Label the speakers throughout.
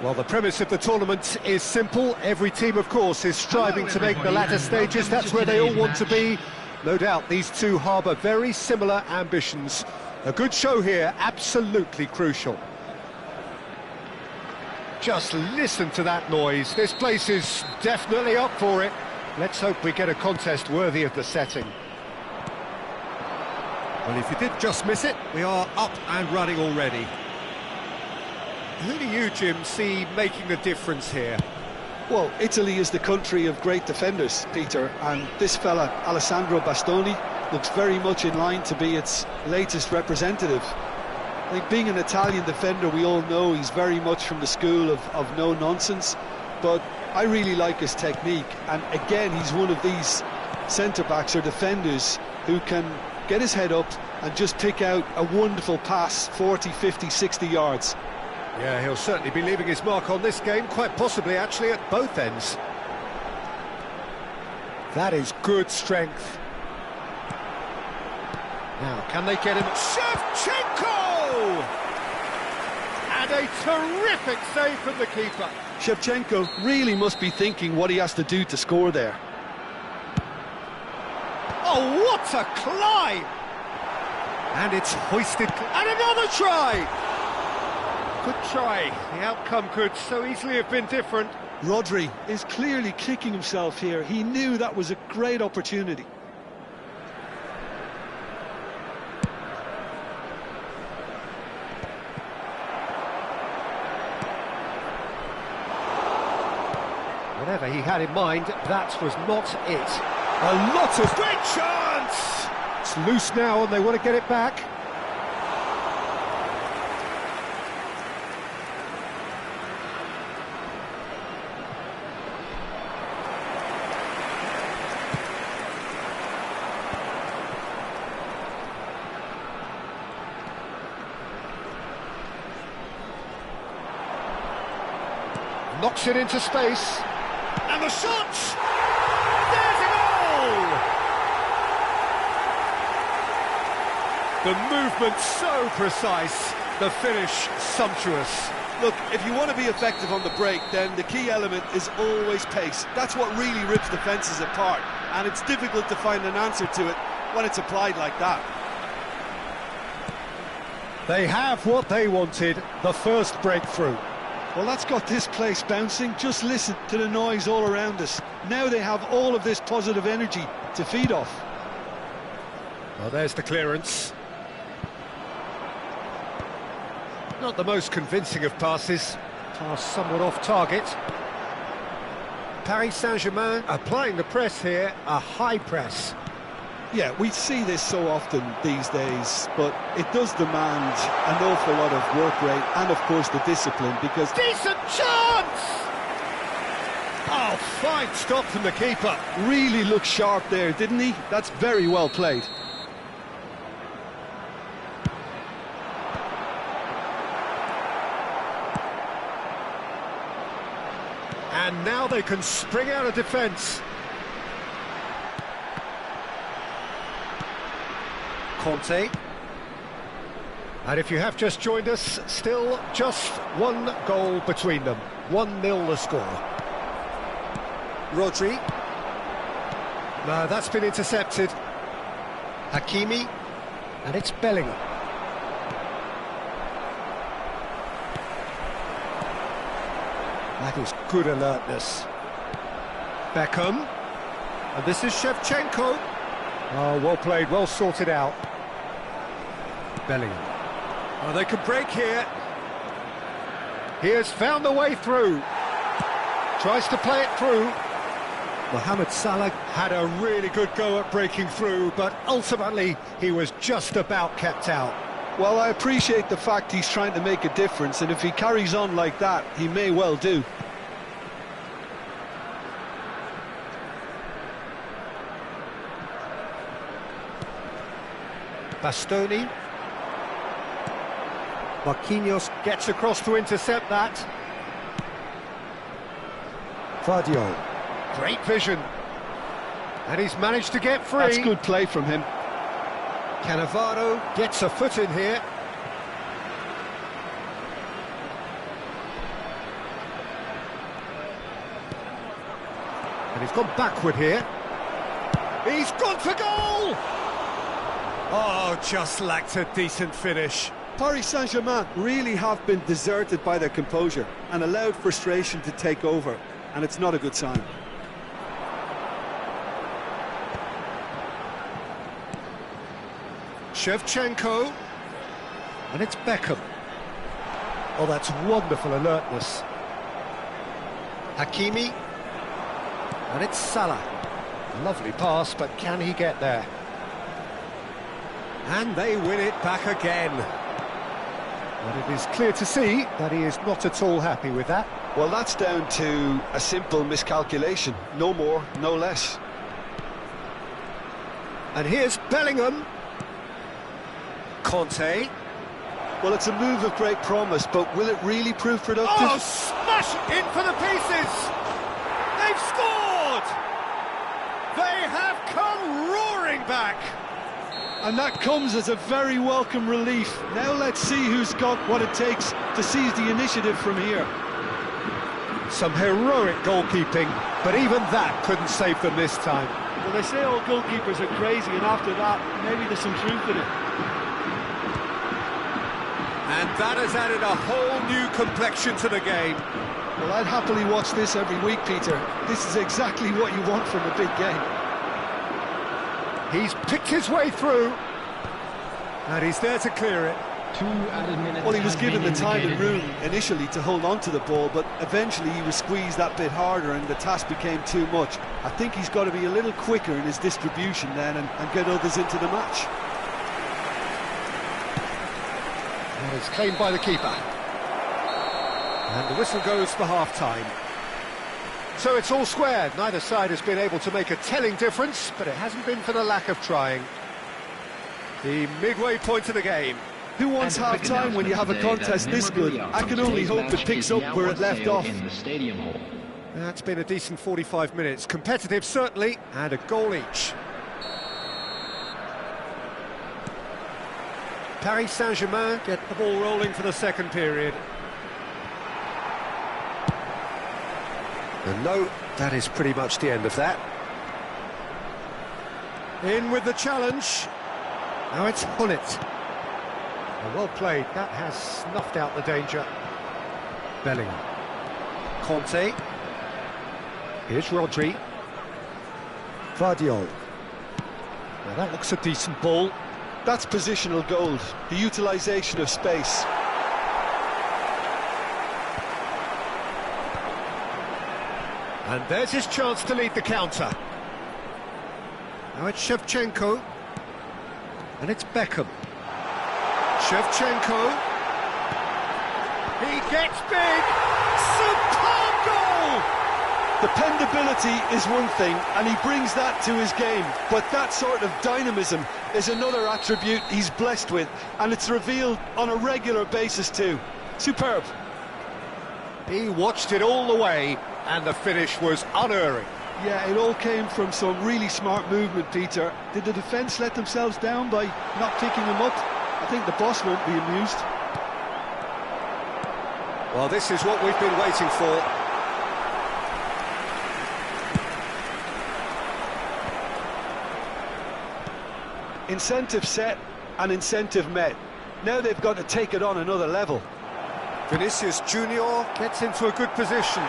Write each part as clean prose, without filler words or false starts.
Speaker 1: Well, the premise of the tournament is simple. Every team, of course, is striving to make the latter stages. That's where they all want to be. No doubt these two harbour very similar ambitions. A good show here, absolutely crucial. Just listen to that noise. This place is definitely up for it. Let's hope we get a contest worthy of the setting. Well, if you did just miss it, we are up and running already. Who do you, Jim, see making the difference here?
Speaker 2: Well, Italy is the country of great defenders, Peter, and this fella, Alessandro Bastoni, looks very much in line to be its latest representative. I think being an Italian defender, we all know he's very much from the school of no-nonsense, but I really like his technique, and again, he's one of these centre-backs or defenders who can get his head up and just pick out a wonderful pass, 40, 50, 60 yards.
Speaker 1: Yeah, he'll certainly be leaving his mark on this game, quite possibly actually at both ends. That is good strength. Now, can they get him? Shevchenko! And a terrific save from the keeper.
Speaker 2: Shevchenko really must be thinking what he has to do to score there.
Speaker 1: Oh, what a climb! And it's hoisted, and another try! Good try. The outcome could so easily have been different.
Speaker 2: Rodri is clearly kicking himself here. He knew that was a great opportunity.
Speaker 1: Whatever he had in mind, that was not it. A lot of great chance! It's loose now and they want to get it back. Knocks it into space. And the shot! There's a goal! The movement so precise, the finish sumptuous.
Speaker 2: Look, if you want to be effective on the break, then the key element is always pace. That's what really rips defences apart, and it's difficult to find an answer to it when it's applied like that.
Speaker 1: They have what they wanted, the first breakthrough.
Speaker 2: Well, that's got this place bouncing. Just listen to the noise all around us. Now they have all of this positive energy to feed off.
Speaker 1: Well, there's the clearance. Not the most convincing of passes. Pass somewhat off target. Paris Saint-Germain applying the press here, a high press.
Speaker 2: Yeah, we see this so often these days, but it does demand an awful lot of work rate and, of course, the discipline, because...
Speaker 1: Decent chance! Oh, fine stop from the keeper.
Speaker 2: Really looked sharp there, didn't he? That's very well played.
Speaker 1: And now they can spring out of defence. Conte. And if you have just joined us, still just one goal between them. 1-0 the score. Rodri. No, that's been intercepted. Hakimi. And it's Bellingham. That is good alertness. Beckham. And this is Shevchenko. Oh, well played, well sorted out. Bellingham. Oh, they can break here. He has found the way through. Tries to play it through. Mohamed Salah had a really good go at breaking through, but ultimately he was just about kept out.
Speaker 2: Well, I appreciate the fact he's trying to make a difference, and if he carries on like that, he may well do.
Speaker 1: Bastoni. Marquinhos gets across to intercept that. Fadio. Great vision. And he's managed to get free.
Speaker 2: That's good play from him.
Speaker 1: Cannavaro gets a foot in here. gone backward here. He's gone for goal! Oh, just lacked a decent finish.
Speaker 2: Paris Saint-Germain really have been deserted by their composure and allowed frustration to take over, and it's not a good sign.
Speaker 1: Shevchenko, and it's Beckham. Oh, that's wonderful alertness. Hakimi, and it's Salah. Lovely pass, but can he get there? And they win it back again. But it is clear to see that he is not at all happy with that.
Speaker 2: Well, that's down to a simple miscalculation. No more, no less.
Speaker 1: And here's Bellingham. Conte.
Speaker 2: Well, it's a move of great promise, but will it really prove productive?
Speaker 1: Oh, smash in for the pieces! They've scored! They have come roaring back!
Speaker 2: And that comes as a very welcome relief. Now let's see who's got what it takes to seize the initiative from here.
Speaker 1: Some heroic goalkeeping, but even that couldn't save them this time.
Speaker 2: Well, they say all goalkeepers are crazy, and after that, maybe there's some truth in it.
Speaker 1: And that has added a whole new complexion to the game.
Speaker 2: Well, I'd happily watch this every week, Peter. This is exactly what you want from a big game.
Speaker 1: He's picked his way through, and he's there to clear it.
Speaker 3: 2 added minutes.
Speaker 2: Well, he was given the time and room initially to hold on to the ball, but eventually he was squeezed that bit harder and the task became too much. I think he's got to be a little quicker in his distribution then and get others into the match.
Speaker 1: And it's claimed by the keeper. And the whistle goes for half-time. So it's all square. Neither side has been able to make a telling difference, but it hasn't been for the lack of trying. The midway point of the game.
Speaker 2: Who wants half-time when you have a contest this good? I can only hope it picks up where it left off.
Speaker 1: That's been a decent 45 minutes. Competitive, certainly, and a goal each. Paris Saint-Germain get the ball rolling for the second period. And no, that is pretty much the end of that. In with the challenge. Now it's Hullet. Well played, that has snuffed out the danger. Bellingham. Conte. Here's Rodri. Vardiol. Now that looks a decent ball.
Speaker 2: That's positional gold, the utilisation of space.
Speaker 1: And there's his chance to lead the counter. Now it's Shevchenko. And it's Beckham. Shevchenko. He gets big. Superb goal!
Speaker 2: Dependability is one thing, and he brings that to his game. But that sort of dynamism is another attribute he's blessed with, and it's revealed on a regular basis too. Superb.
Speaker 1: He watched it all the way, and the finish was unerring.
Speaker 2: Yeah, it all came from some really smart movement, Peter. Did the defence let themselves down by not picking him up? I think the boss won't be amused.
Speaker 1: Well, this is what we've been waiting for.
Speaker 2: Incentive set and incentive met. Now they've got to take it on another level.
Speaker 1: Vinicius Junior gets into a good position.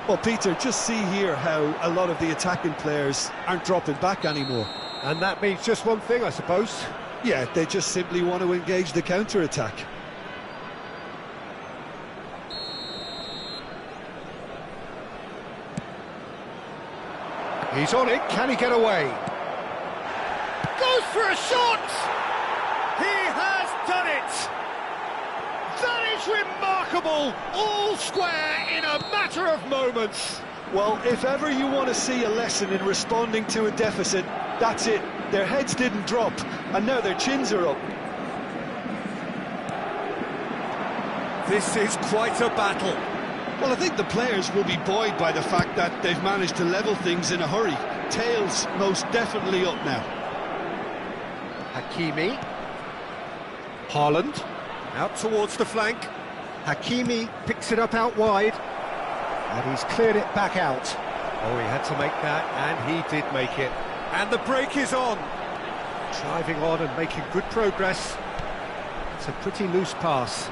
Speaker 2: Well, Peter, just see here how a lot of the attacking players aren't dropping back anymore.
Speaker 1: And that means just one thing, I suppose.
Speaker 2: Yeah, they just simply want to engage the counter-attack.
Speaker 1: He's on it, can he get away? Goes for a shot! He has done it! That is remarkable! All square in a matter of moments!
Speaker 2: Well, if ever you want to see a lesson in responding to a deficit, that's it. Their heads didn't drop, and now their chins are up.
Speaker 1: This is quite a battle.
Speaker 2: Well, I think the players will be buoyed by the fact that they've managed to level things in a hurry. Tails most definitely up now.
Speaker 1: Hakimi. Haaland. Out towards the flank. Hakimi picks it up out wide, and he's cleared it back out. Oh, he had to make that, and he did make it. And the break is on. Driving on and making good progress. It's a pretty loose pass.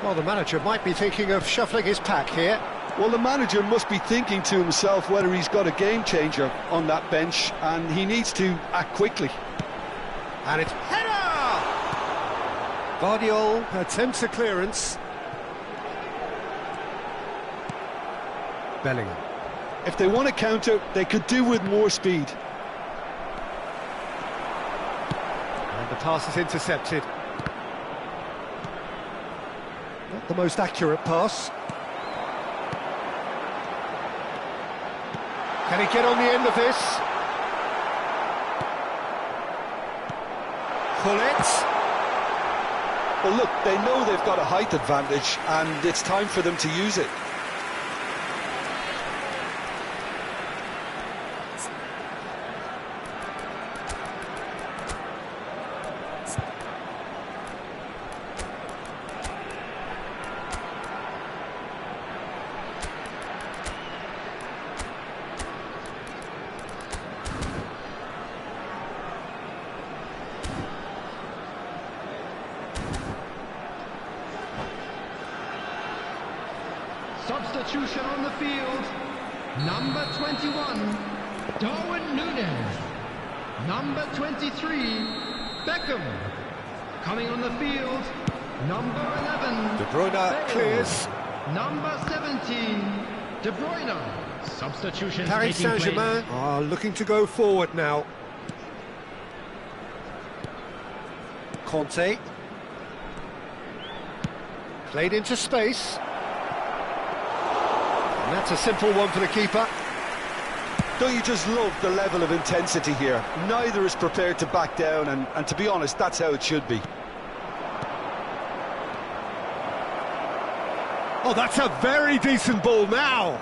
Speaker 1: Well, the manager might be thinking of shuffling his pack here.
Speaker 2: Well, the manager must be thinking to himself whether he's got a game changer on that bench, and he needs to act quickly.
Speaker 1: And it's header! Guardiola attempts a clearance. Bellingham.
Speaker 2: If they want to counter, they could do with more speed.
Speaker 1: And the pass is intercepted. Not the most accurate pass. Can he get on the end of this? Pull it.
Speaker 2: Well, look, they know they've got a height advantage, and it's time for them to use it.
Speaker 3: Substitution on the field. Number 21, Darwin Núñez. Number 23, Beckham. Coming on the field, number 11,
Speaker 1: De Bruyne
Speaker 3: Bale.
Speaker 1: clears.
Speaker 3: Number 17, De Bruyne. Substitution
Speaker 1: Paris
Speaker 3: taking
Speaker 1: Saint-Germain
Speaker 3: place.
Speaker 1: are looking to go forward now. Conte. Played into space. And that's a simple one for the keeper.
Speaker 2: Don't you just love the level of intensity here? Neither is prepared to back down, and to be honest, that's how it should be.
Speaker 1: Oh, that's a very decent ball now.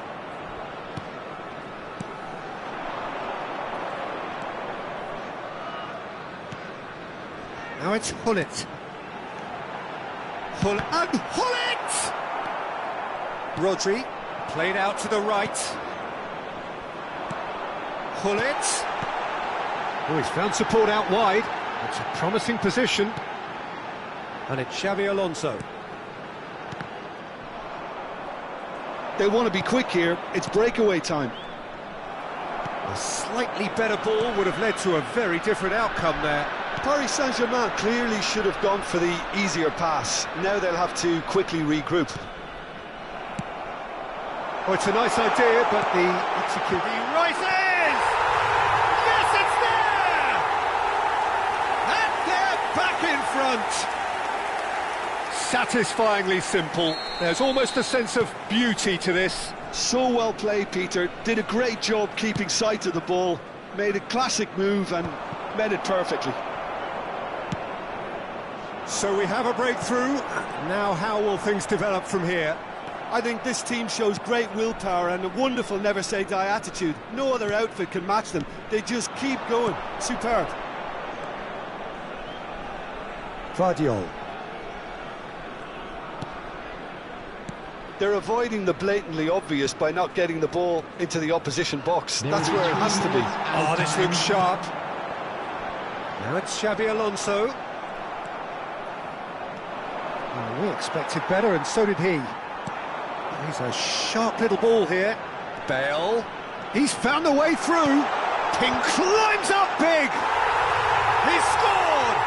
Speaker 1: Now it's Hullet. Hullet! Rodri, played out to the right. Hullet. Oh, he's found support out wide. It's a promising position. And it's Xabi Alonso.
Speaker 2: They want to be quick here. It's breakaway time.
Speaker 1: A slightly better ball would have led to a very different outcome there.
Speaker 2: Paris Saint-Germain clearly should have gone for the easier pass. Now they'll have to quickly regroup.
Speaker 1: Oh, it's a nice idea, but the execution... He rises! Yes, it's there! And they're back in front! Satisfyingly simple. There's almost a sense of beauty to this.
Speaker 2: So well played, Peter. Did a great job keeping sight of the ball. Made a classic move and met it perfectly.
Speaker 1: So we have a breakthrough. Now how will things develop from here?
Speaker 2: I think this team shows great willpower and a wonderful never-say-die attitude. No other outfit can match them. They just keep going. Superb.
Speaker 1: Guardiola.
Speaker 2: They're avoiding the blatantly obvious by not getting the ball into the opposition box. That's where it has to be.
Speaker 1: Oh, this looks sharp. Now it's Xabi Alonso. Oh, we expected better, and so did he. He's a sharp little ball here. Bale. He's found a way through. King climbs up big. He scored.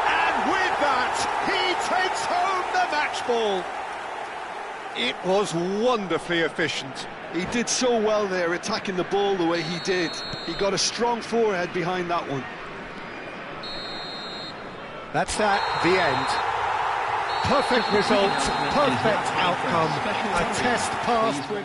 Speaker 1: And with that, he takes home the match ball. It was wonderfully efficient.
Speaker 2: He did so well there, attacking the ball the way he did. He got a strong forehead behind that one.
Speaker 1: That's that, the end. Perfect result, perfect outcome, a test passed with...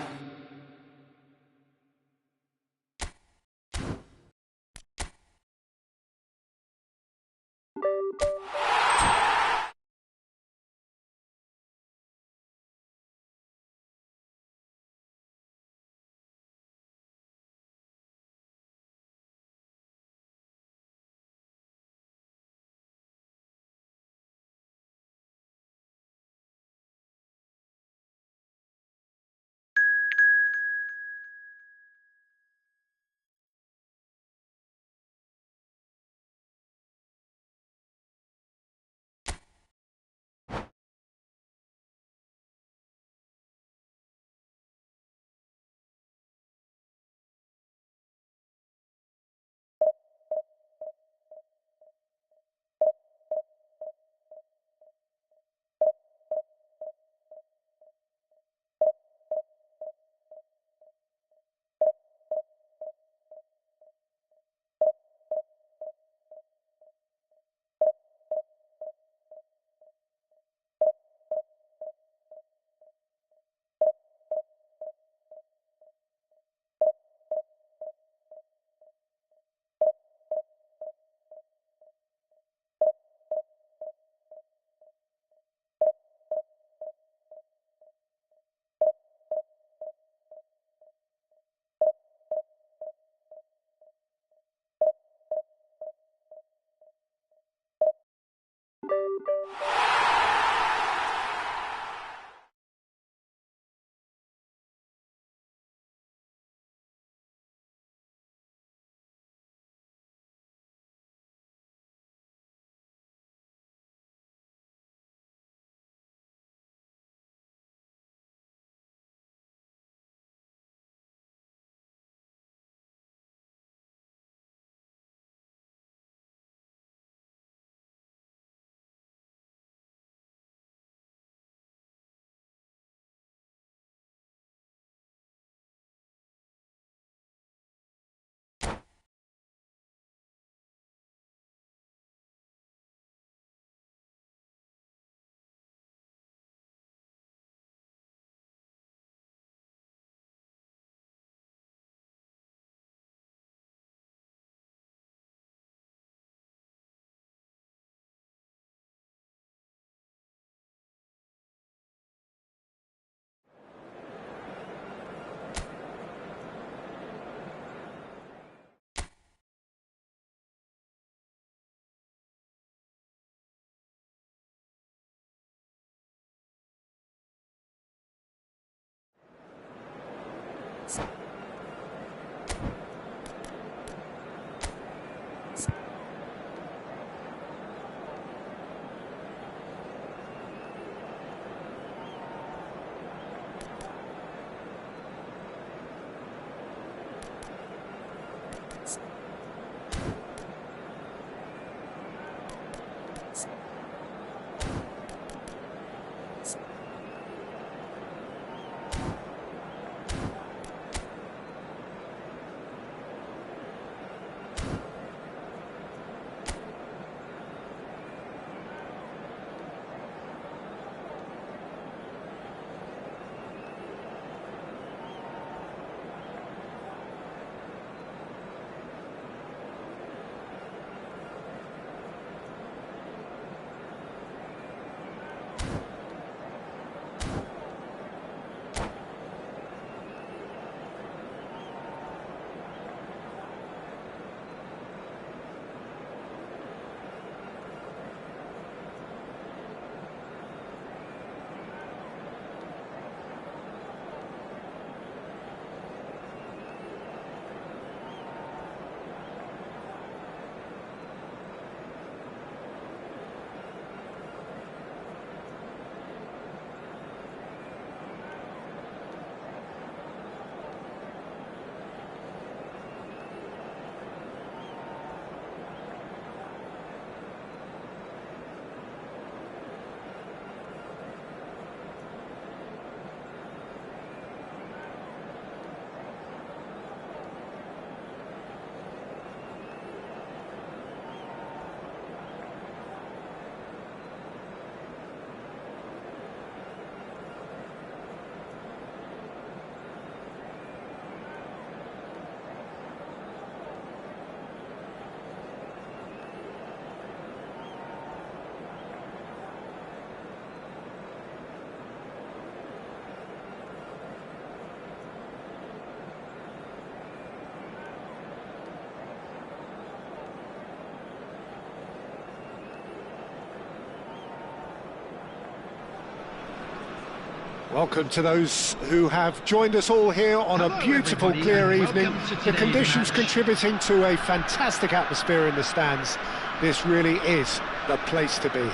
Speaker 1: Welcome to those who have joined us all here on a
Speaker 3: Hello,
Speaker 1: beautiful,
Speaker 3: everybody,
Speaker 1: clear
Speaker 3: and
Speaker 1: evening.
Speaker 3: welcome to
Speaker 1: The
Speaker 3: today's
Speaker 1: conditions
Speaker 3: match.
Speaker 1: contributing to a fantastic atmosphere in the stands. This really is the place to be.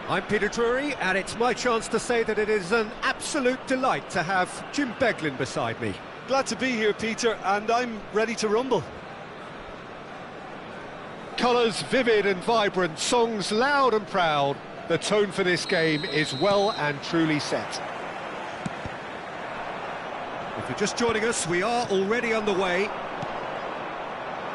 Speaker 1: I'm Peter Drury, and it's my chance to say that it is an absolute delight to have Jim Beglin beside me.
Speaker 2: Glad to be here, Peter, and I'm ready to rumble.
Speaker 1: Colours vivid and vibrant, songs loud and proud. The tone for this game is well and truly set. If you're just joining us, we are already underway.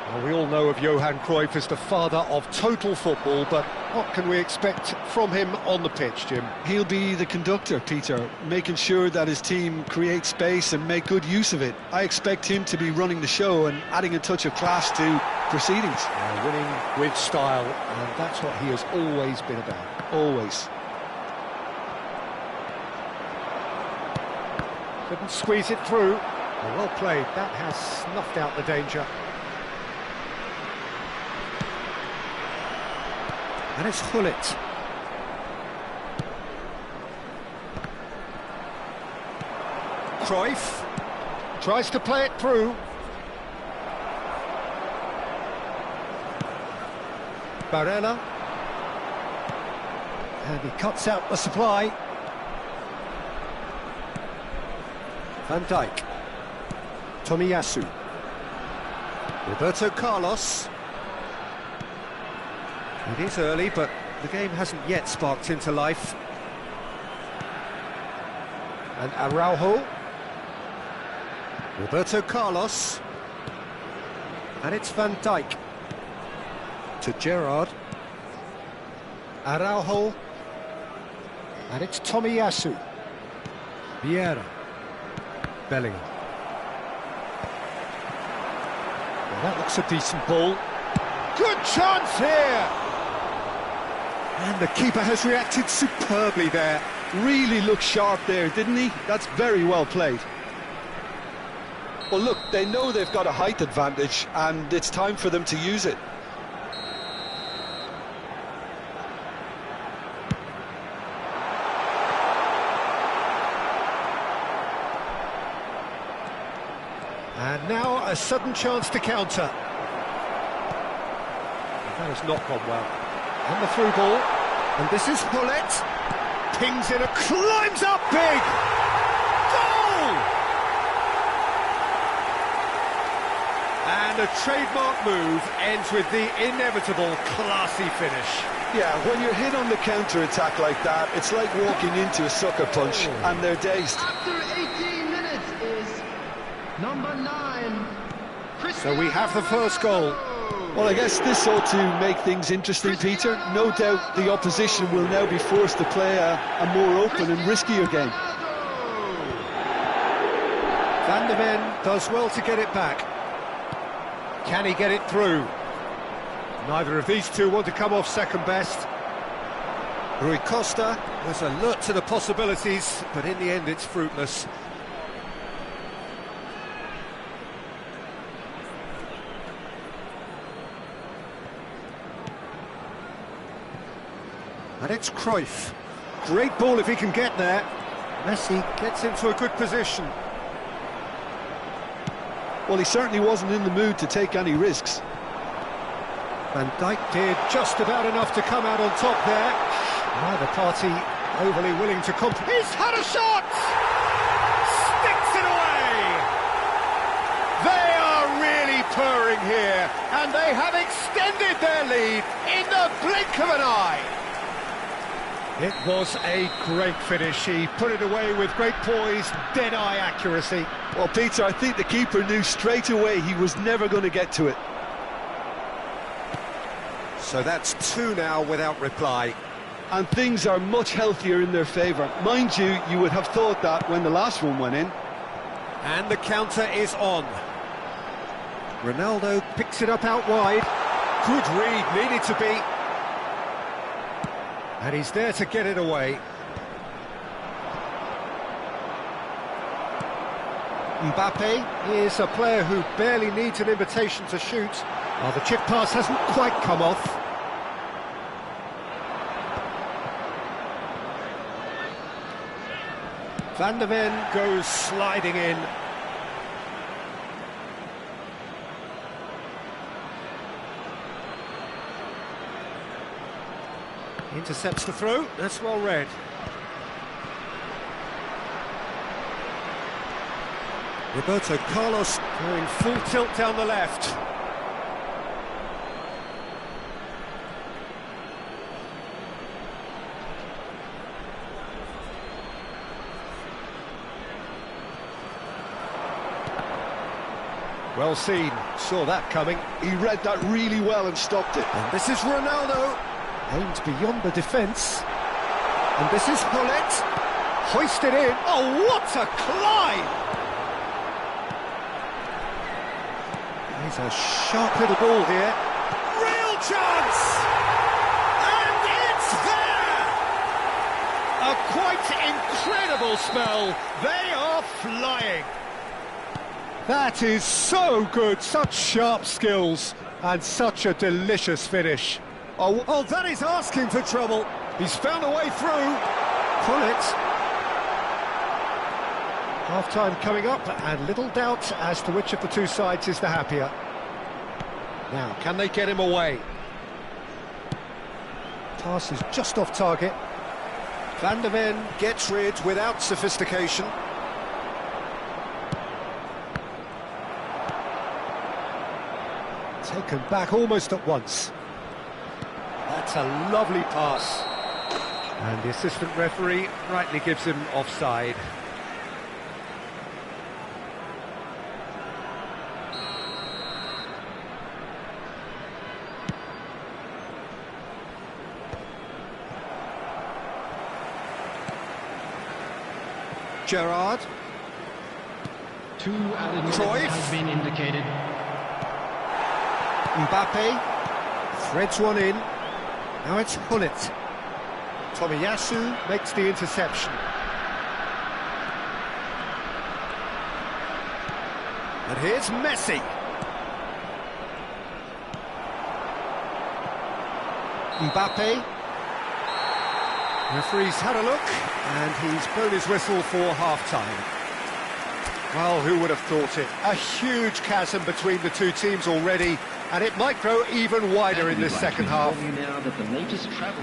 Speaker 1: Well, we all know of Johan Cruyff as the father of total football, but what can we expect from him on the pitch, Jim?
Speaker 2: He'll be the conductor, Peter, making sure that his team creates space and make good use of it. I expect him to be running the show and adding a touch of class to proceedings.
Speaker 1: Winning with style, and that's what he has always been about.
Speaker 2: Always.
Speaker 1: Couldn't squeeze it through. Well played, that has snuffed out the danger. And it's Hullet. Cruyff tries to play it through. Barella. And he cuts out the supply. Van Dijk. Tomiyasu. Roberto Carlos. It is early, but the game hasn't yet sparked into life. And Araujo. Roberto Carlos. And it's Van Dijk. To Gerrard. Araujo. And it's Tomiyasu. Vieira. Bellingham. Well, that looks a decent ball. Good chance here! And the keeper has reacted superbly there.
Speaker 2: Really looked sharp there, didn't he? That's very well played. Well, look, they know they've got a height advantage, and it's time for them to use it.
Speaker 1: And now a sudden chance to counter. That has not gone well. And the through ball. And this is Hullet. Pings in, climbs up big! Goal! And a trademark move ends with the inevitable classy finish.
Speaker 2: Yeah, when you're hit on the counter-attack like that, it's like walking into a sucker punch, and they're dazed.
Speaker 3: After 18 minutes is number 9.
Speaker 1: So we have the first goal.
Speaker 2: Well, I guess this ought to make things interesting, Peter. No doubt the opposition will now be forced to play a more open and riskier game.
Speaker 1: Van der Ven does well to get it back. Can he get it through? Neither of these two want to come off second best. Rui Costa was alert to the possibilities, but in the end it's fruitless. And it's Cruyff. Great ball if he can get there. Messi gets into a good position.
Speaker 2: Well, he certainly wasn't in the mood to take any risks.
Speaker 1: Van Dijk did just about enough to come out on top there. Neither party overly willing to He's had a shot! Sticks it away! They are really purring here, and they have extended their lead in the blink of an eye. It was a great finish. He put it away with great poise, dead-eye accuracy.
Speaker 2: Well, Peter, I think the keeper knew straight away he was never going to get to it.
Speaker 1: So that's 2 now without reply.
Speaker 2: And things are much healthier in their favour. Mind you, you would have thought that when the last one went in.
Speaker 1: And the counter is on. Ronaldo picks it up out wide. Good read, needed to be. And he's there to get it away. Mbappe is a player who barely needs an invitation to shoot. Oh, the chip pass hasn't quite come off. Van der Ven goes sliding in. Intercepts the throw, that's well read. Roberto Carlos going full tilt down the left. Well seen, saw that coming.
Speaker 2: He read that really well and stopped it.
Speaker 1: And this is Ronaldo, aimed beyond the defence. And this is Hullet, hoisted in. Oh, what a climb! He's a sharp little ball here. Real chance! And it's there! A quite incredible spell. They are flying. That is so good, such sharp skills, and such a delicious finish. Oh, that is asking for trouble. He's found a way through. Pull it. Half-time coming up, and little doubt as to which of the two sides is the happier. Now, can they get him away? Pass is just off target. Van der Ven gets rid without sophistication. Taken back almost at once. That's a lovely pass. And the assistant referee rightly gives him offside. Gerrard.
Speaker 3: Two added minutes
Speaker 1: Cruyff.
Speaker 3: has been indicated.
Speaker 1: Mbappe threads one in. Now it's Hullet. Tomiyasu makes the interception. And here's Messi. Mbappe. Referee's had a look, and he's blown his whistle for half-time. Well, who would have thought it? A huge chasm between the two teams already, and it might grow even wider in this second half.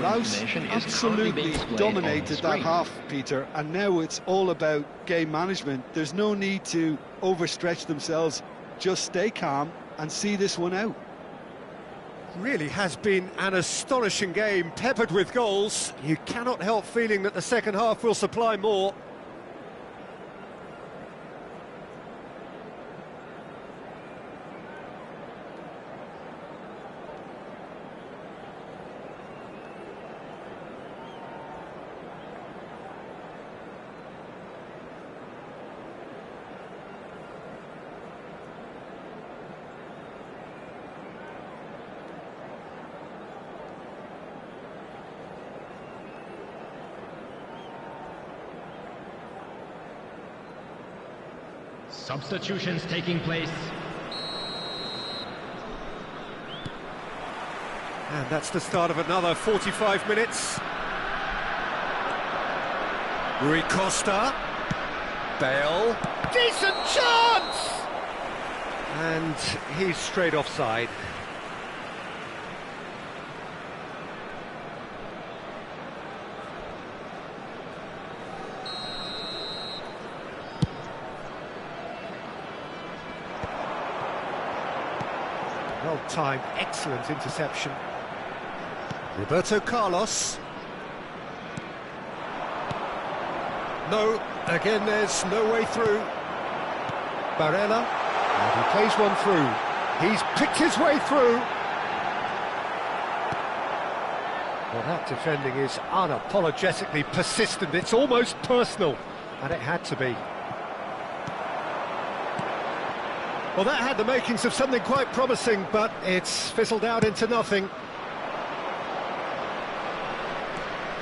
Speaker 2: Laos absolutely dominated that half, Peter, and now it's all about game management. There's no need to overstretch themselves. Just stay calm and see this one out.
Speaker 1: Really has been an astonishing game, peppered with goals. You cannot help feeling that the second half will supply more.
Speaker 3: Substitutions taking place.
Speaker 1: And that's the start of another 45 minutes. Rui Costa. Bale. Decent chance! And he's straight offside. Well-timed, excellent interception. Roberto Carlos. No, again there's no way through. Barella, and he plays one through. He's picked his way through. Well, that defending is unapologetically persistent. It's almost personal, and it had to be. Well, that had the makings of something quite promising, but it's fizzled out into nothing.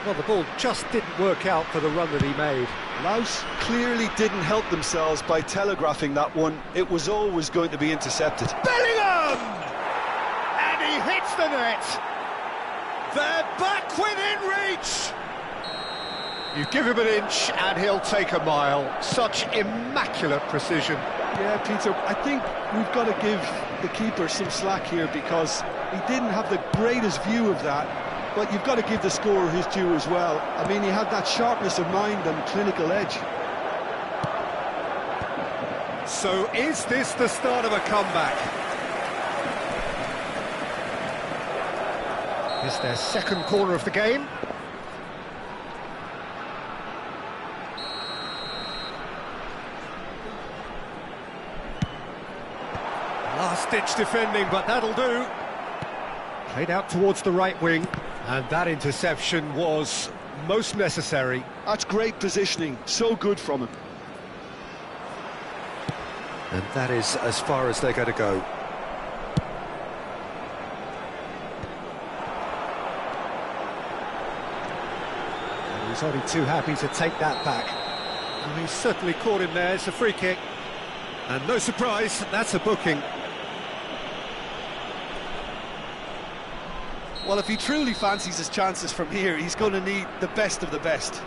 Speaker 1: Well, the ball just didn't work out for the run that he made.
Speaker 2: Laos clearly didn't help themselves by telegraphing that one. It was always going to be intercepted.
Speaker 1: Bellingham! And he hits the net. They're back within reach. You give him an inch and he'll take a mile. Such immaculate precision.
Speaker 2: Yeah, Peter, I think we've got to give the keeper some slack here because he didn't have the greatest view of that, but you've got to give the scorer his due as well. I mean, he had that sharpness of mind and clinical edge.
Speaker 1: So is this the start of a comeback? It's their second corner of the game. Last-ditch defending, but that'll do. Played out towards the right wing, and that interception was most necessary.
Speaker 2: That's great positioning, so good from him.
Speaker 1: And that is as far as they're going to go. And he's only too happy to take that back. And he's certainly caught him there. It's a free kick. And no surprise, that's a booking.
Speaker 2: Well, if he truly fancies his chances from here, he's going to need the best of the best.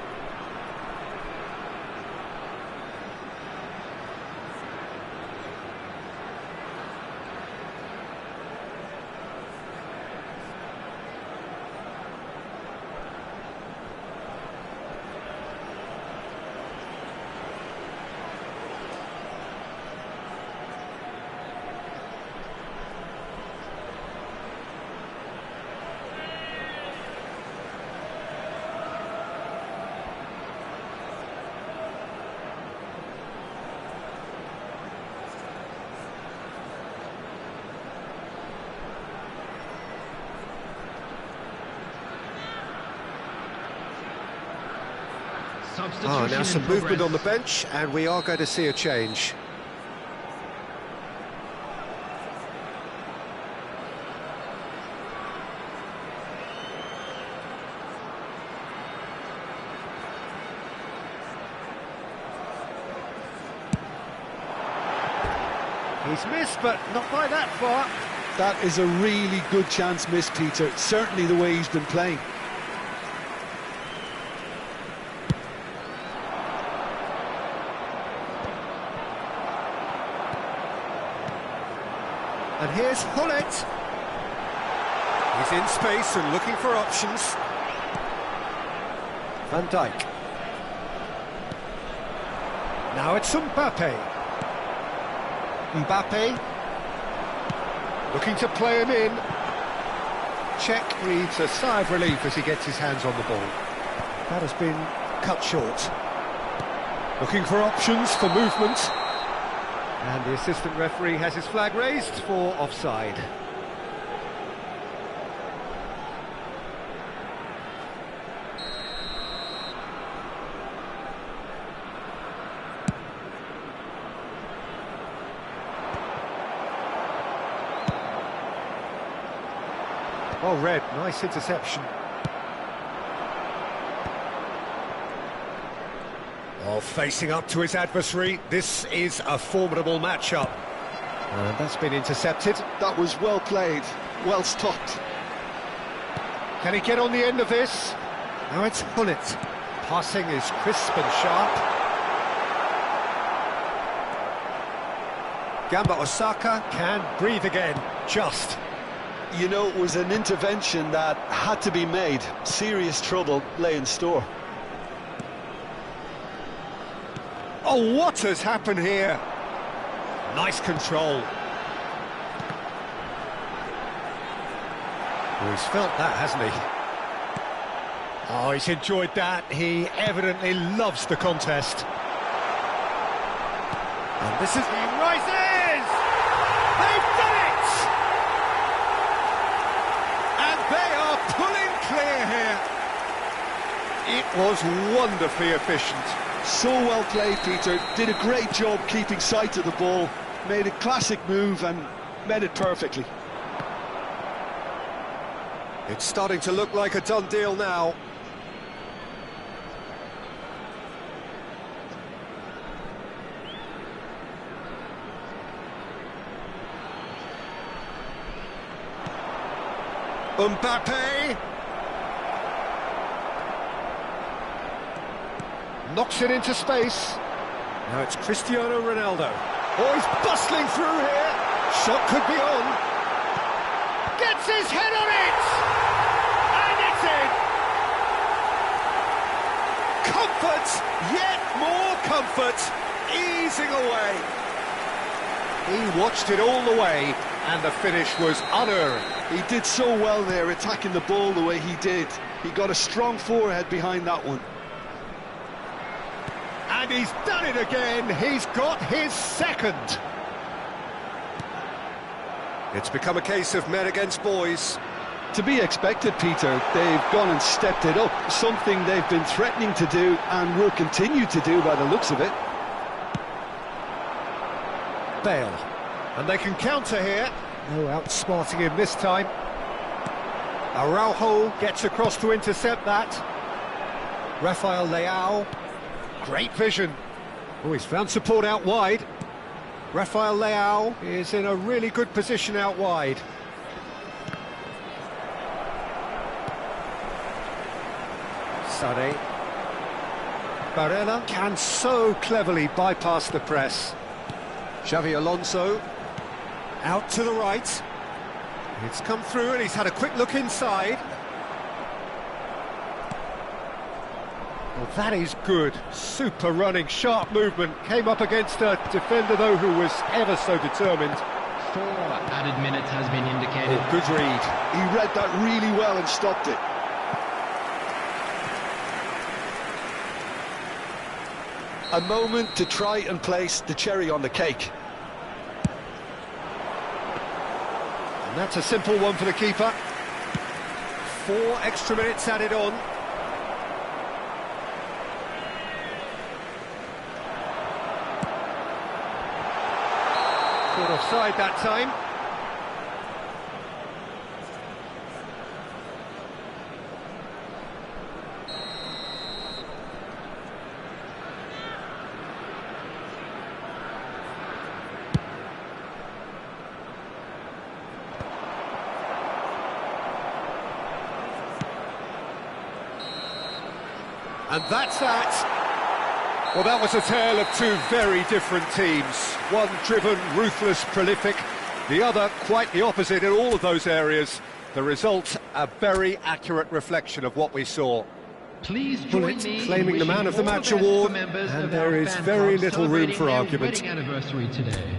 Speaker 1: Oh, now some movement on the bench, and we are going to see a change. He's missed, but not by that far.
Speaker 2: That is a really good chance missed, Peter. Certainly the way he's been playing.
Speaker 1: And here's Hullet. He's in space and looking for options. Van Dijk. Now it's Mbappe. Mbappe. Looking to play him in. Czech breathes a sigh of relief as he gets his hands on the ball. That has been cut short. Looking for options, for movement. And the assistant referee has his flag raised for offside. Well read, nice interception. Oh, facing up to his adversary, this is a formidable matchup. And that's been intercepted.
Speaker 2: That was well played, well stopped.
Speaker 1: Can he get on the end of this? Now it's Hullet. Passing is crisp and sharp. Gamba Osaka can breathe again, just.
Speaker 2: You know, it was an intervention that had to be made. Serious trouble lay in store.
Speaker 1: Oh, what has happened here? Nice control. Oh, he's felt that, hasn't he? Oh, he's enjoyed that. He evidently loves the contest. And this is... He rises! They've done it! And they are pulling clear here. It was wonderfully efficient.
Speaker 2: So well played, Peter. Did a great job keeping sight of the ball. Made a classic move and met it perfectly.
Speaker 1: It's starting to look like a done deal now. Mbappe. Knocks it into space. Now it's Cristiano Ronaldo. Oh, he's bustling through here. Shot could be on. Gets his head on it! And it's in! Comfort, yet more comfort, easing away. He watched it all the way, and the finish was unerring.
Speaker 2: He did so well there, attacking the ball the way he did. He got a strong forehead behind that one.
Speaker 1: And he's done it again. He's got his second. It's become a case of men against boys.
Speaker 2: To be expected, Peter. They've gone and stepped it up, something they've been threatening to do and will continue to do by the looks of it.
Speaker 1: Bale. And they can counter here. No outsmarting him this time. Araujo gets across to intercept that. Rafael Leao. Great vision. Oh, he's found support out wide. Rafael Leao is in a really good position out wide. Sade. Barella can so cleverly bypass the press. Xavi Alonso. Out to the right. It's come through and he's had a quick look inside. Well, that is good. Super running, sharp movement. Came up against a defender, though, who was ever so determined.
Speaker 3: 4 added minutes has been indicated.
Speaker 1: Oh, good read.
Speaker 2: He read that really well and stopped it. A moment to try and place the cherry on the cake.
Speaker 1: And that's a simple one for the keeper. 4 extra minutes added on. Caught offside that time. And that's that. Well, that was a tale of two very different teams. One driven, ruthless, prolific. The other quite the opposite in all of those areas. The result, a very accurate reflection of what we saw.
Speaker 3: Please join
Speaker 1: Bullet
Speaker 3: me
Speaker 1: claiming the Man of the Match award, and there is very little room for argument.
Speaker 3: Anniversary today.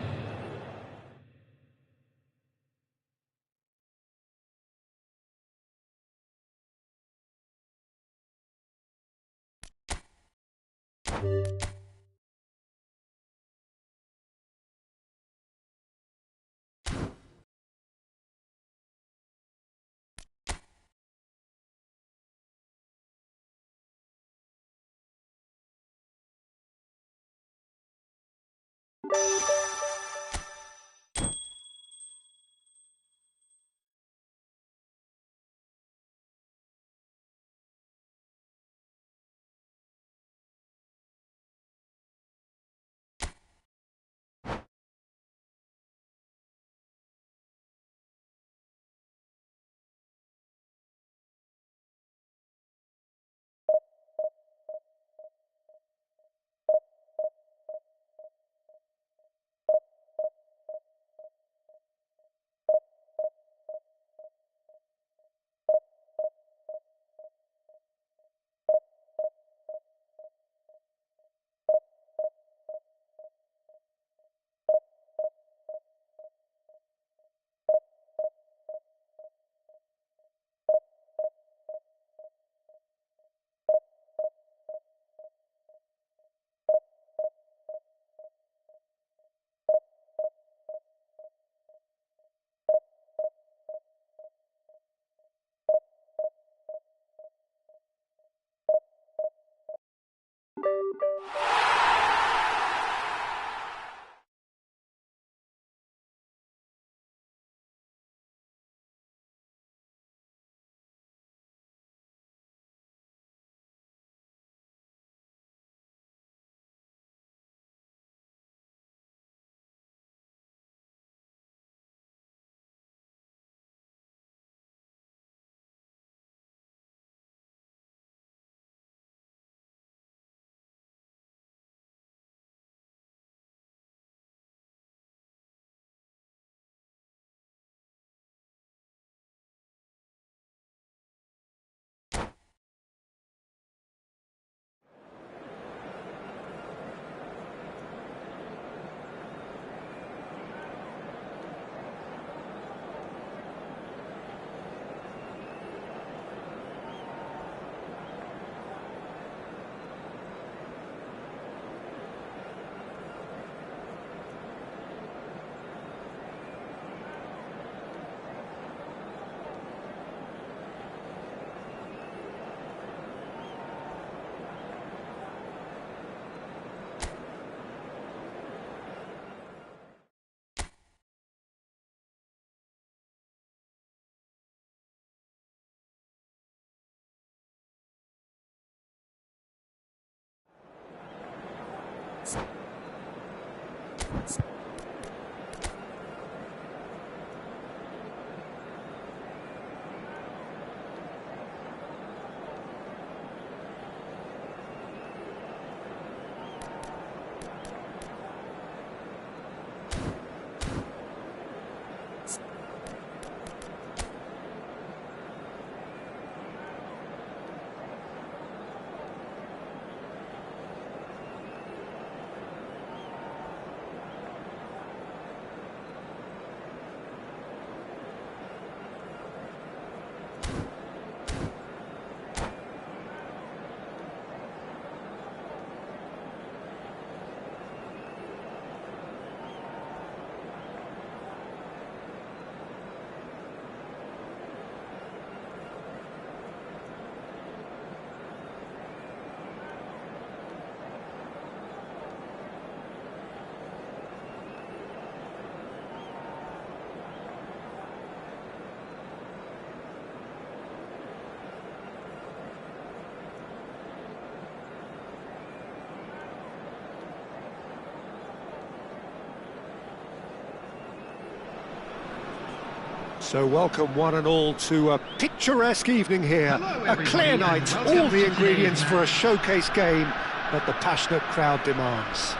Speaker 1: So welcome one and all to a picturesque evening here.
Speaker 3: Hello,
Speaker 1: A clear
Speaker 3: everybody,
Speaker 1: night,
Speaker 3: and
Speaker 1: all
Speaker 3: welcome
Speaker 1: the
Speaker 3: to
Speaker 1: ingredients
Speaker 3: today's
Speaker 1: for a
Speaker 3: match.
Speaker 1: showcase game that the passionate crowd demands.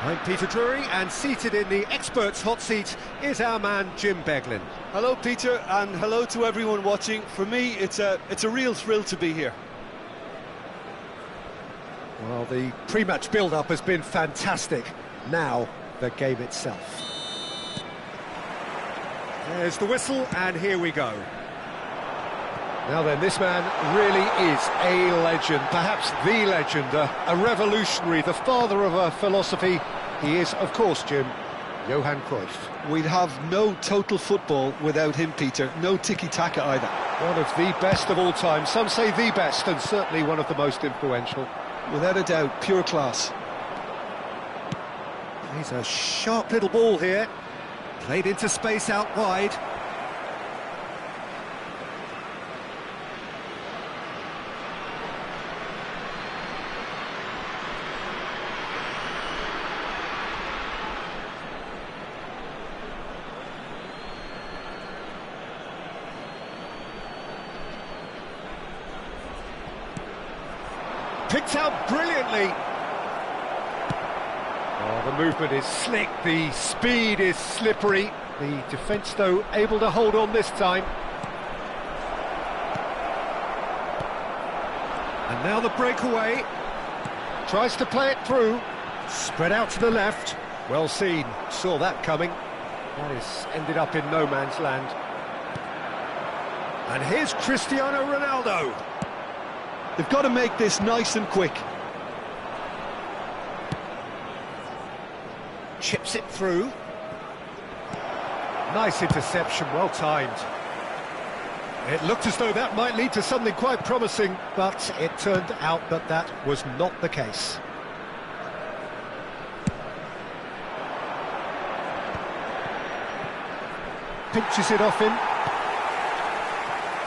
Speaker 1: I'm Peter Drury, and seated in the experts' hot seat is our man Jim Beglin.
Speaker 2: Hello, Peter, and hello to everyone watching. For me, it's a real thrill to be here.
Speaker 1: Well, the pre-match build-up has been fantastic. Now, the game itself. There's the whistle, and here we go. Now then, this man really is a legend, perhaps the legend, a revolutionary, the father of a philosophy. He is, of course, Jim, Johan Cruyff.
Speaker 2: We'd have no total football without him, Peter. No tiki-taka either.
Speaker 1: One of the best of all time. Some say the best, and certainly one of the most influential.
Speaker 2: Without a doubt, pure class.
Speaker 1: He's a sharp little ball here. Played into space out wide. Picked out brilliantly. Oh, the movement is slick, the speed is slippery. The defence, though, able to hold on this time. And now the breakaway. Tries to play it through. Spread out to the left. Well seen. Saw that coming. That has ended up in no man's land. And here's Cristiano Ronaldo.
Speaker 2: They've got to make this nice and quick.
Speaker 1: Chips it through. Nice interception, well timed. It looked as though that might lead to something quite promising, but it turned out that that was not the case. Pinches it off him.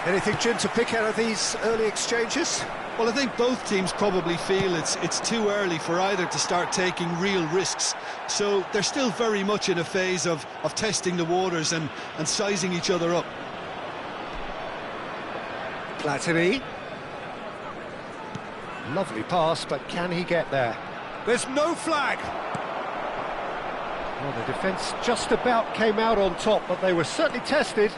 Speaker 1: Anything, Jim, to pick out of these early exchanges?
Speaker 2: Well, I think both teams probably feel it's too early for either to start taking real risks. So they're still very much in a phase of testing the waters and sizing each other up.
Speaker 1: Platini. Lovely pass, but can he get there? There's no flag! Well, the defence just about came out on top, but they were certainly tested.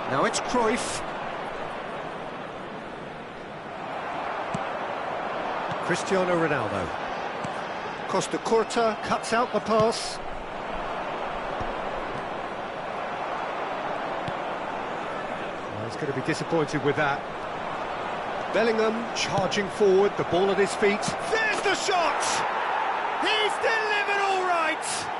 Speaker 1: Now it's Cruyff. Cristiano Ronaldo. Costa Curta cuts out the pass. Well, he's going to be disappointed with that. Bellingham charging forward, the ball at his feet. There's the shot! He's delivered all right!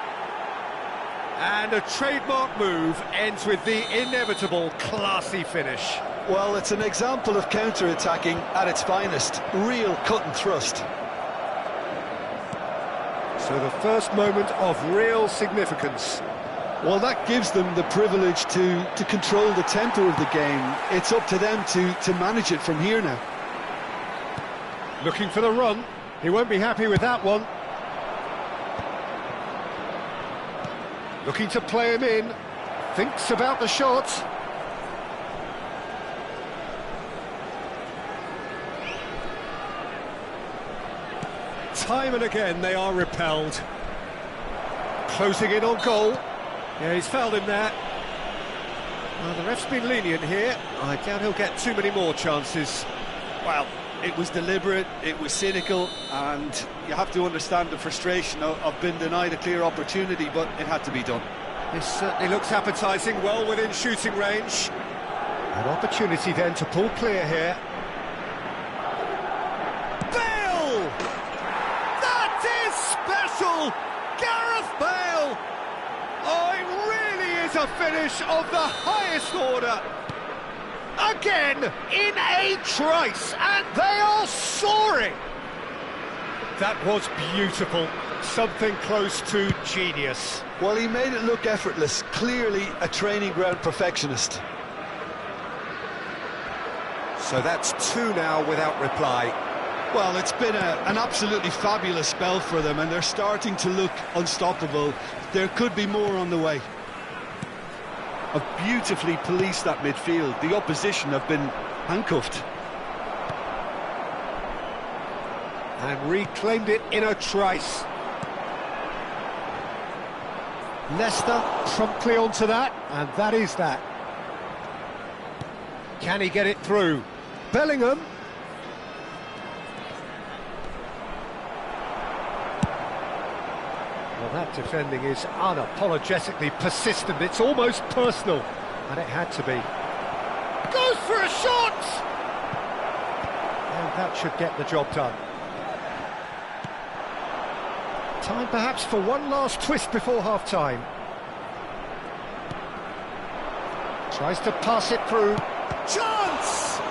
Speaker 1: And a trademark move ends with the inevitable classy finish.
Speaker 2: Well, it's an example of counter-attacking at its finest. Real cut and thrust.
Speaker 1: So the first moment of real significance.
Speaker 2: Well, that gives them the privilege to control the tempo of the game. It's up to them to manage it from here now.
Speaker 1: Looking for the run. He won't be happy with that one. Looking to play him in. Thinks about the shot. Time and again they are repelled. Closing in on goal. Yeah, he's fouled him there. Well, the ref's been lenient here. I doubt he'll get too many more chances.
Speaker 2: Well, it was deliberate, it was cynical, and you have to understand the frustration of being denied a clear opportunity, but it had to be done.
Speaker 1: This certainly looks appetising, well within shooting range. An opportunity then to pull clear here. Bale! That is special! Gareth Bale! Oh, it really is a finish of the highest order. Again, in a trice, and they are soaring! That was beautiful, something close to genius.
Speaker 2: Well, he made it look effortless, clearly a training ground perfectionist.
Speaker 1: So that's two now without reply.
Speaker 2: Well, it's been an absolutely fabulous spell for them, and they're starting to look unstoppable. There could be more on the way.
Speaker 4: Have beautifully policed that midfield. The opposition have been handcuffed.
Speaker 1: And reclaimed it in a trice. Leicester promptly onto that, and that is that. Can he get it through? Bellingham. Well, that defending is unapologetically persistent. It's almost personal, and it had to be. Goes for a shot! And that should get the job done. Time perhaps for one last twist before half-time. Tries to pass it through. Chance!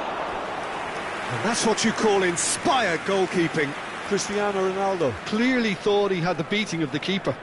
Speaker 1: And that's what you call inspired goalkeeping.
Speaker 2: Cristiano Ronaldo clearly thought he had the beating of the keeper.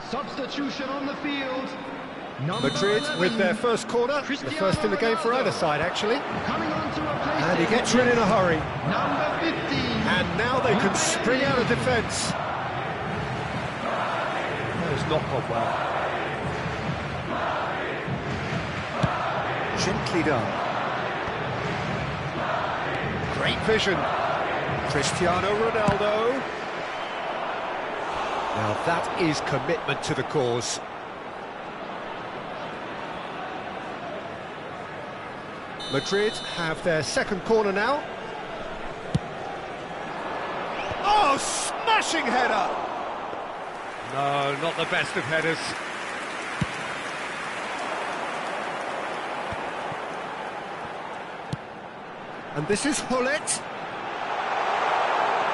Speaker 3: Substitution on the field.
Speaker 1: Madrid with their first corner, the first in the game for either side actually.
Speaker 3: Coming on to replace
Speaker 1: And he
Speaker 3: him.
Speaker 1: gets rid in a hurry.
Speaker 3: Number 15.
Speaker 1: And now they can spring out of defence. That has not gone well. Gently done. Great vision. Cristiano Ronaldo. Now that is commitment to the cause. Madrid have their second corner now. Oh, smashing header! No, not the best of headers. And this is Hullet.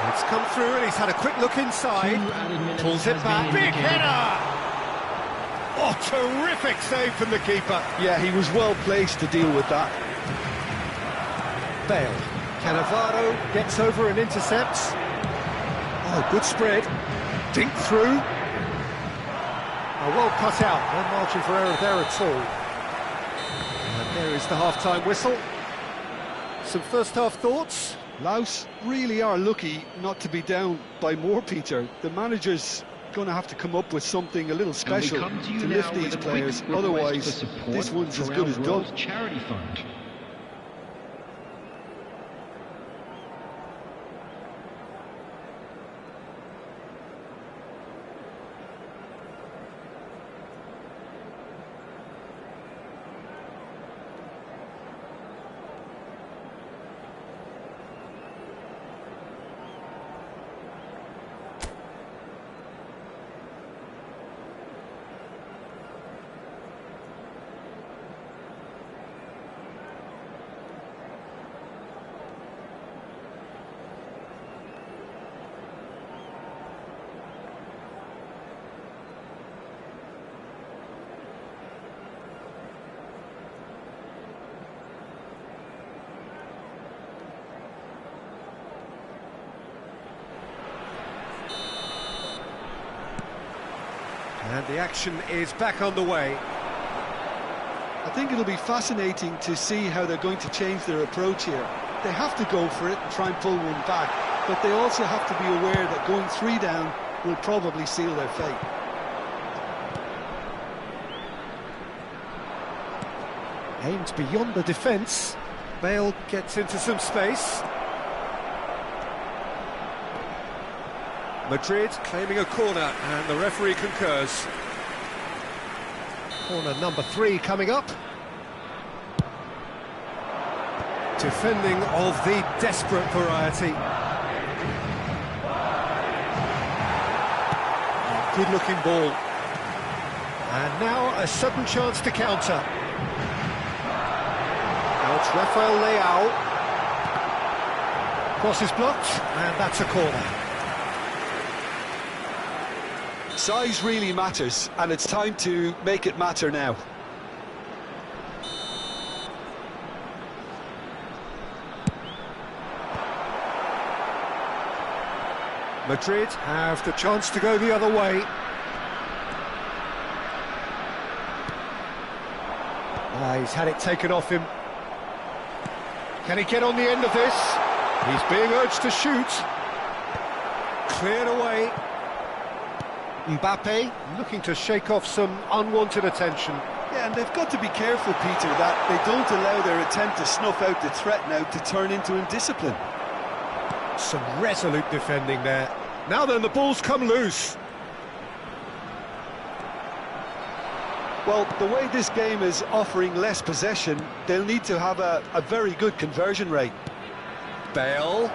Speaker 1: It's come through and he's had a quick look inside. Pulls it back. Big header! Oh, terrific save from the keeper.
Speaker 2: Yeah, he was well placed to deal with that.
Speaker 1: Bale. Cannavaro gets over and intercepts. Oh, good spread. Dink through. Oh, well cut out. No margin for error there at all. And there is the half-time whistle. Some first-half thoughts?
Speaker 2: Laos really are lucky not to be down by more, Peter. The manager's going to have to come up with something a little special to lift these players. Otherwise, this one's as good as done.
Speaker 3: Charity fund.
Speaker 1: And the action is back on the way.
Speaker 2: I think it'll be fascinating to see how they're going to change their approach here. They have to go for it and try and pull one back, but they also have to be aware that going 3 down will probably seal their fate.
Speaker 1: Aimed beyond the defence. Bale gets into some space. Madrid claiming a corner, and the referee concurs. Corner number 3 coming up. Defending of the desperate variety. Good looking ball. And now a sudden chance to counter. It's Rafael Leao. Cross is blocked, and that's a corner.
Speaker 2: Size really matters, and it's time to make it matter now.
Speaker 1: Madrid have the chance to go the other way. He's had it taken off him. Can he get on the end of this? He's being urged to shoot. Cleared away. Mbappe looking to shake off some unwanted attention.
Speaker 2: Yeah, and they've got to be careful, Peter, that they don't allow their attempt to snuff out the threat now to turn into indiscipline.
Speaker 1: Some resolute defending there. Now then, the ball's come loose.
Speaker 2: Well, the way this game is offering less possession, they'll need to have a very good conversion rate.
Speaker 1: Bale.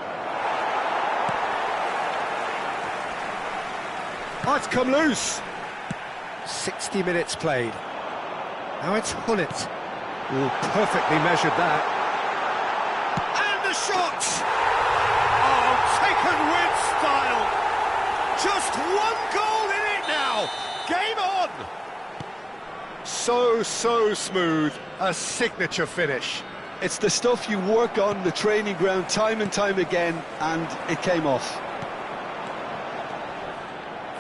Speaker 1: Oh, it's come loose. 60 minutes played. Now it's Hullet. Oh, perfectly measured that. And the shot! Oh, taken with style. Just one goal in it now. Game on. So smooth. A signature finish.
Speaker 2: It's the stuff you work on the training ground time and time again, and it came off.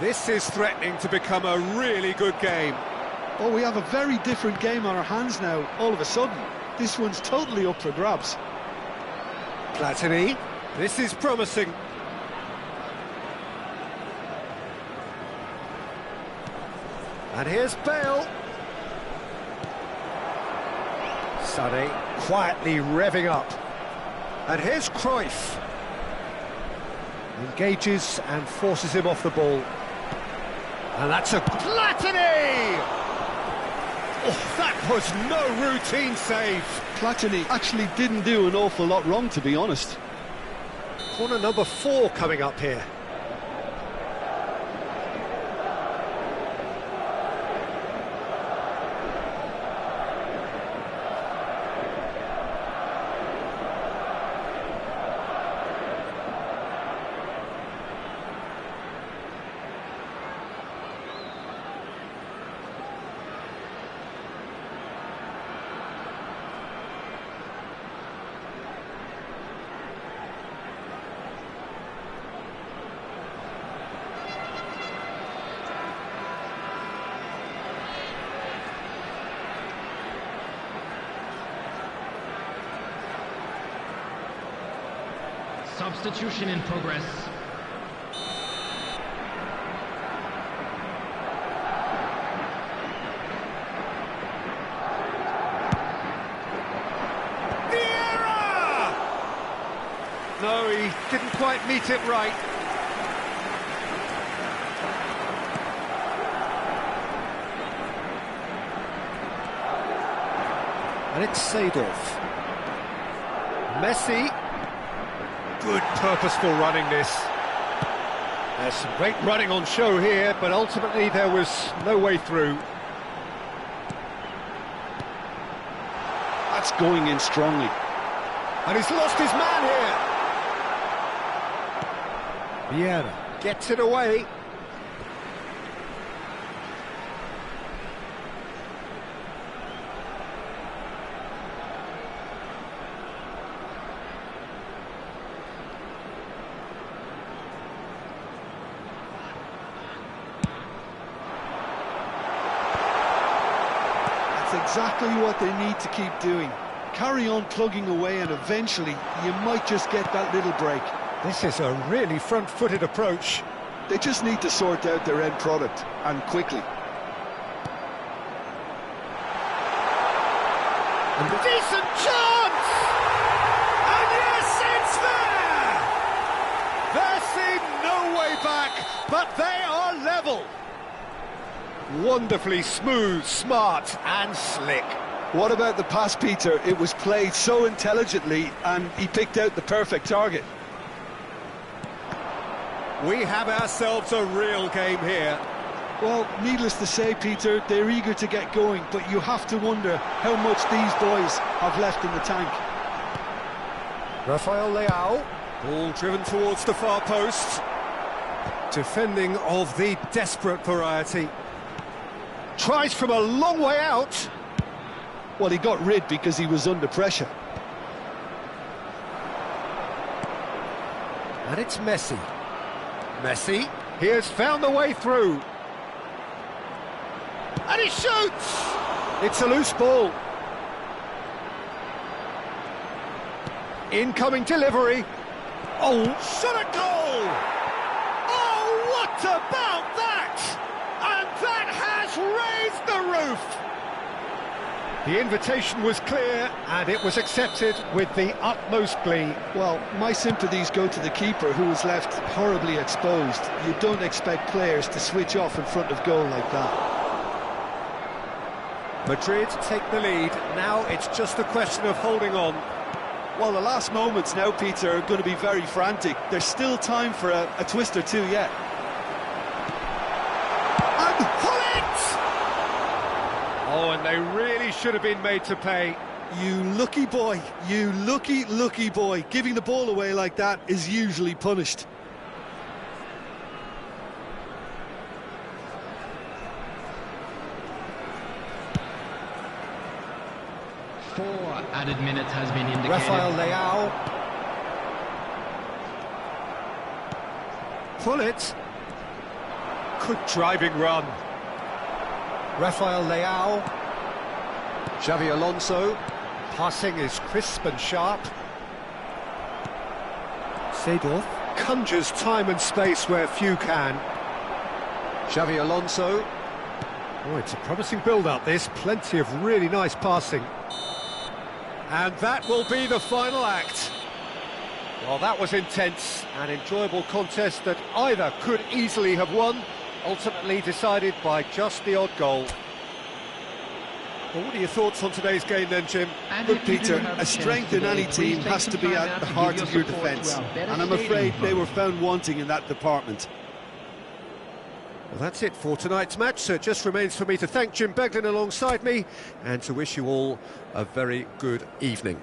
Speaker 1: This is threatening to become a really good game.
Speaker 2: Oh, we have a very different game on our hands now, all of a sudden. This one's totally up for grabs.
Speaker 1: Platini, this is promising. And here's Bale. Sané quietly revving up. And here's Cruyff. Engages and forces him off the ball. And that's a Platini! Oh, that was no routine save.
Speaker 2: Platini actually didn't do an awful lot wrong, to be honest.
Speaker 1: Corner number 4 coming up here.
Speaker 3: Substitution in progress.
Speaker 1: Vieira! No, he didn't quite meet it right. And it's Seedorf. Messi. Good purposeful running this. There's some great running on show here, but ultimately there was no way through.
Speaker 2: That's going in strongly.
Speaker 1: And he's lost his man here. Vieira gets it away.
Speaker 2: Exactly what they need to keep doing. Carry on plugging away, and eventually you might just get that little break.
Speaker 1: This is a really front-footed approach.
Speaker 2: They just need to sort out their end product, and quickly.
Speaker 1: And a decent chance! And yes, it's there! There seemed no way back, but they are level. Wonderfully smooth, smart and slick.
Speaker 2: What about the pass, Peter? It was played so intelligently, and he picked out the perfect target.
Speaker 1: We have ourselves a real game here.
Speaker 2: Well, needless to say, Peter, they're eager to get going, but you have to wonder how much these boys have left in the tank.
Speaker 1: Rafael Leao, ball driven towards the far post. Defending of the desperate variety. Tries from a long way out.
Speaker 2: Well, he got rid because he was under pressure.
Speaker 1: And it's Messi. Messi, he has found the way through. And he shoots! It's a loose ball. Incoming delivery. Oh, shot a goal! Oh, what about that? And that has raised the roof! The invitation was clear, and it was accepted with the utmost glee.
Speaker 2: Well, my sympathies go to the keeper, who was left horribly exposed. You don't expect players to switch off in front of goal like that.
Speaker 1: Madrid take the lead. Now it's just a question of holding on.
Speaker 4: Well, the last moments now, Peter, are going to be very frantic. There's still time for a twist or two yet.
Speaker 1: And pull it! Oh, and they really should have been made to pay.
Speaker 2: You lucky boy, you lucky boy. Giving the ball away like that is usually punished.
Speaker 3: Four added minutes has been indicated.
Speaker 1: Rafael Leao. Pull it. Good driving run. Rafael Leao. Xavi Alonso. Passing is crisp and sharp. Seedorf conjures time and space where few can. Xavi Alonso. Oh, it's a promising build-up, this. Plenty of really nice passing. And that will be the final act. Well, that was intense, an enjoyable contest that either could easily have won, ultimately decided by just the odd goal. Well, what are your thoughts on today's game then, Jim?
Speaker 2: Good, Peter. A strength in any team has to be at the heart of your defence, and I'm afraid they were found wanting in that department.
Speaker 1: Well, that's it for tonight's match, so it just remains for me to thank Jim Beglin alongside me and to wish you all a very good evening.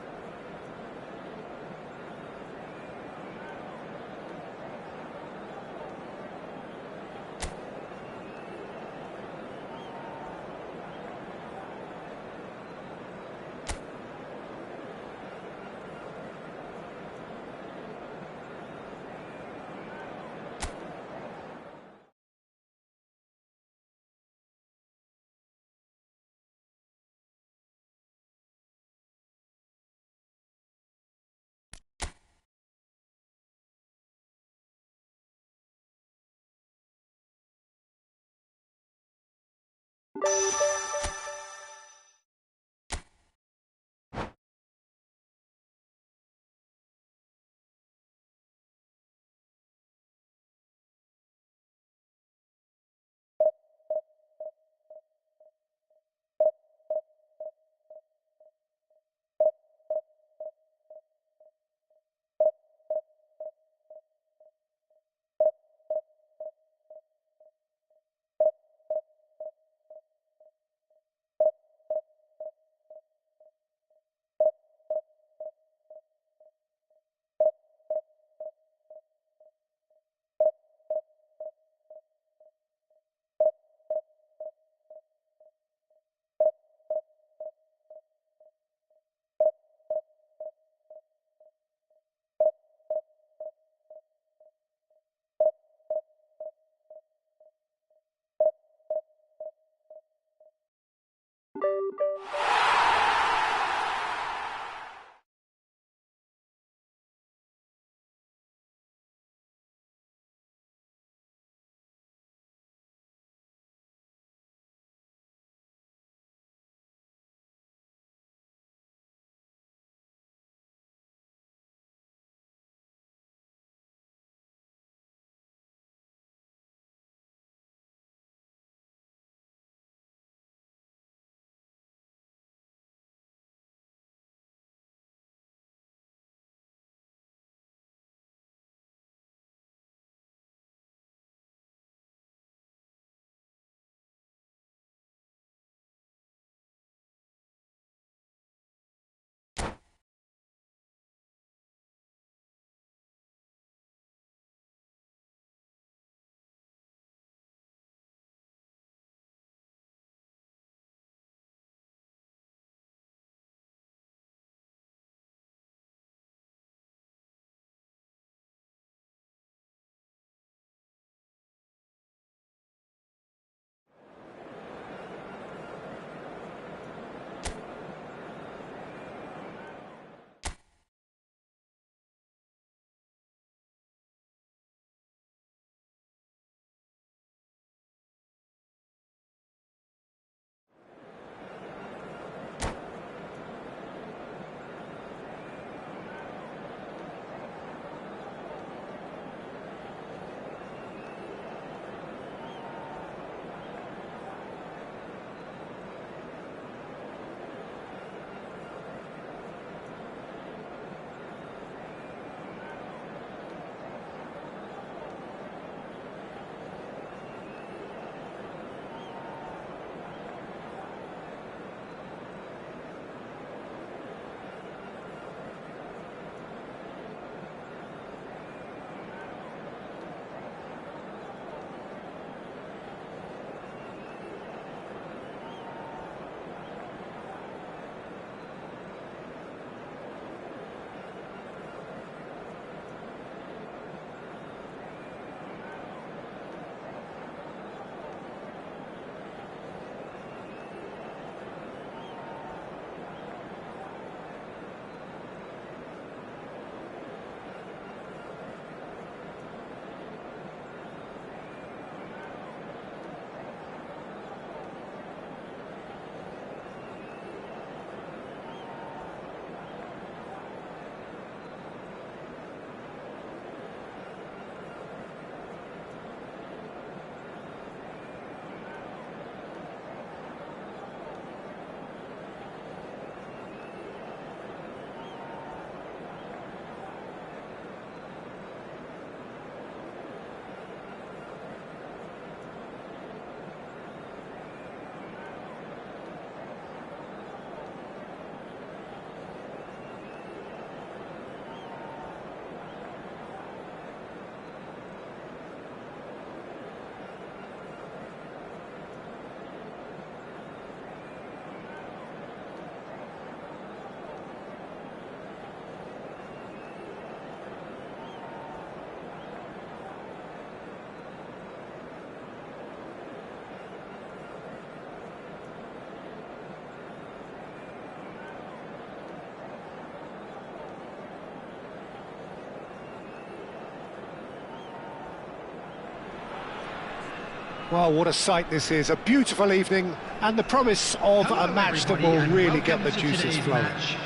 Speaker 1: Well, what a sight this is. A beautiful evening and the promise of
Speaker 3: Hello,
Speaker 1: a match that
Speaker 3: everybody,
Speaker 1: will
Speaker 3: and
Speaker 1: really get
Speaker 3: welcome
Speaker 1: the
Speaker 3: to
Speaker 1: juices
Speaker 3: today's
Speaker 1: flowing.
Speaker 3: match.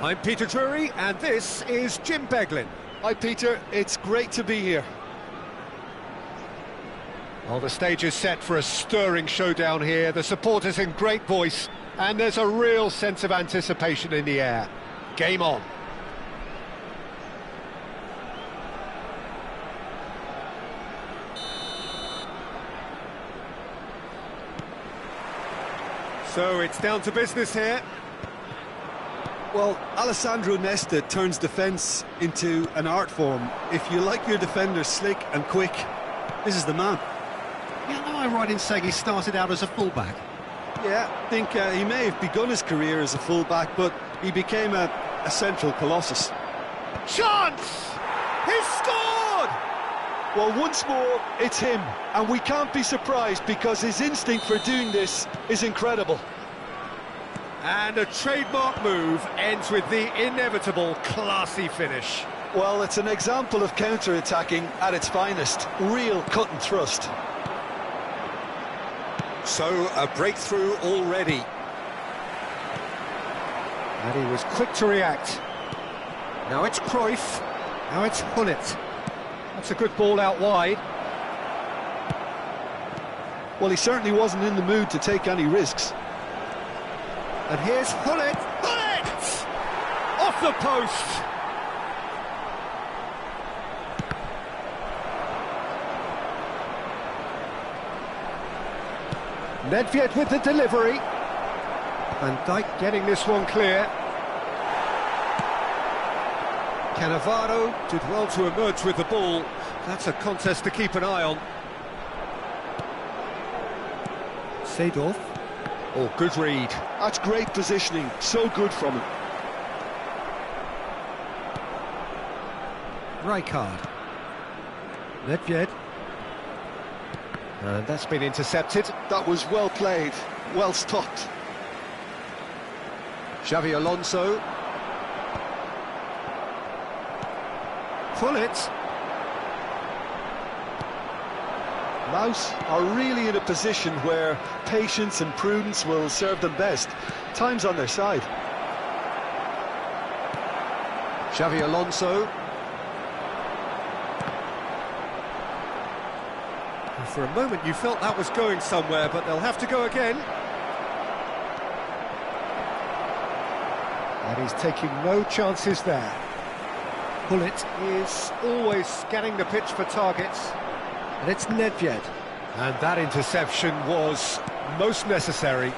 Speaker 1: I'm Peter Drury and this is Jim Beglin.
Speaker 4: Hi, Peter. It's great to be here.
Speaker 1: Well, the stage is set for a stirring showdown here. The supporters in great voice and there's a real sense of anticipation in the air. Game on. So it's down to business here.
Speaker 4: Well, Alessandro Nesta turns defence into an art form. If you like your defenders slick and quick, this is the man.
Speaker 5: Yeah, am I right in saying he started out as a fullback?
Speaker 4: Yeah, I think he may have begun his career as a fullback, but he became a central colossus.
Speaker 1: Chance! He's scored!
Speaker 4: Well, once more, it's him, and we can't be surprised because his instinct for doing this is incredible.
Speaker 1: And a trademark move ends with the inevitable classy finish.
Speaker 4: Well, it's an example of counter-attacking at its finest. Real cut and thrust.
Speaker 1: So, a breakthrough already. And he was quick to react. Now it's Cruyff. Now it's Gullit. That's a good ball out wide.
Speaker 4: Well, he certainly wasn't in the mood to take any risks.
Speaker 1: And here's Gullit. Gullit! Off the post. Nedved with the delivery. Van Dijk getting this one clear. Cannavaro did well to emerge with the ball. That's a contest to keep an eye on. Seedorf. Oh, good read.
Speaker 4: That's great positioning. So good from him.
Speaker 1: Rijkaard. Nedved. And that's been intercepted.
Speaker 4: That was well played. Well stopped.
Speaker 1: Xavi Alonso. Gullit.
Speaker 4: Laos are really in a position where patience and prudence will serve them best. Time's on their side.
Speaker 1: Xavi Alonso. For a moment you felt that was going somewhere, but they'll have to go again. And he's taking no chances there. Gullit is always scanning the pitch for targets. And it's Nedved. And that interception was most necessary.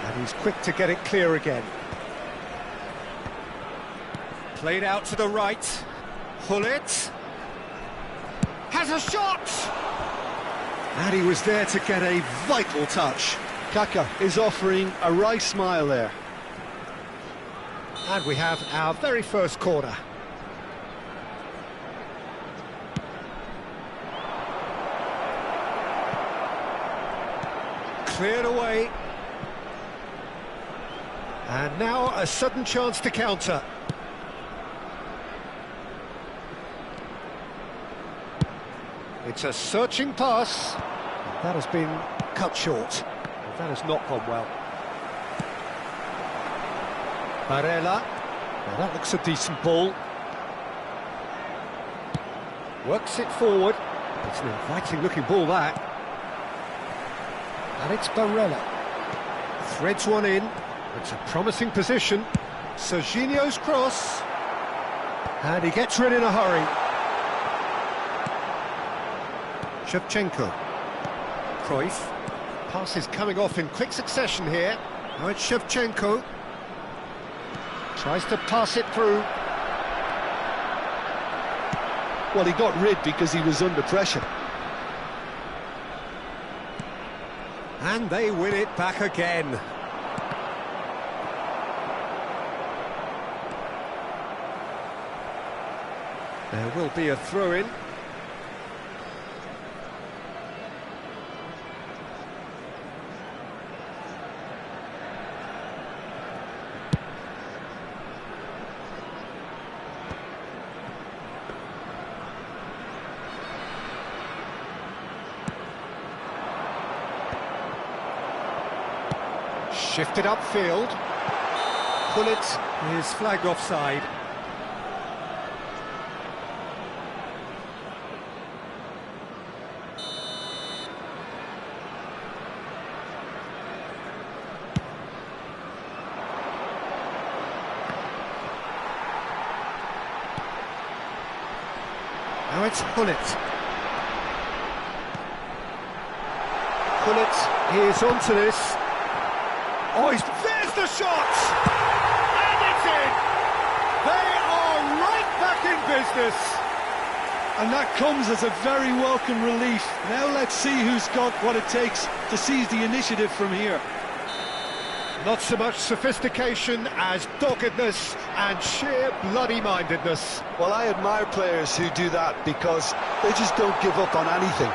Speaker 1: And he's quick to get it clear again. Played out to the right. Gullit has a shot! And he was there to get a vital touch.
Speaker 4: Kaka is offering a wry smile there.
Speaker 1: And we have our very first corner. Cleared away. And now a sudden chance to counter. It's a searching pass. That has been cut short. That has not gone well. Barella. Now that looks a decent ball. Works it forward. It's an inviting looking ball, that. And it's Barella. Threads one in. It's a promising position. Serginho's cross. And he gets rid in a hurry. Shevchenko. Cruyff. Pass is coming off in quick succession here. Now it's Shevchenko. Tries to pass it through.
Speaker 2: Well, he got rid because he was under pressure.
Speaker 1: And they win it back again. There will be a throw-in. Shifted upfield. Bullet is flagged offside. Now it's Bullet. Bullet is onto this. Oh, there's the shot! And it's in! They are right back in business.
Speaker 2: And that comes as a very welcome relief. Now let's see who's got what it takes to seize the initiative from here.
Speaker 1: Not so much sophistication as doggedness and sheer bloody-mindedness.
Speaker 2: Well, I admire players who do that because they just don't give up on anything.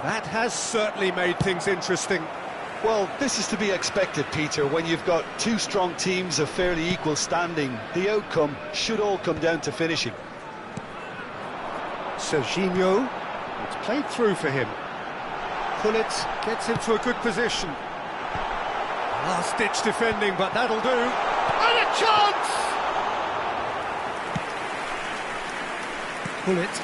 Speaker 1: That has certainly made things interesting.
Speaker 2: Well, this is to be expected, Peter. When you've got two strong teams of fairly equal standing, the outcome should all come down to finishing.
Speaker 1: Serginho, it's played through for him. Pullet gets into a good position. Last-ditch defending, but that'll do. And a chance! Pullet.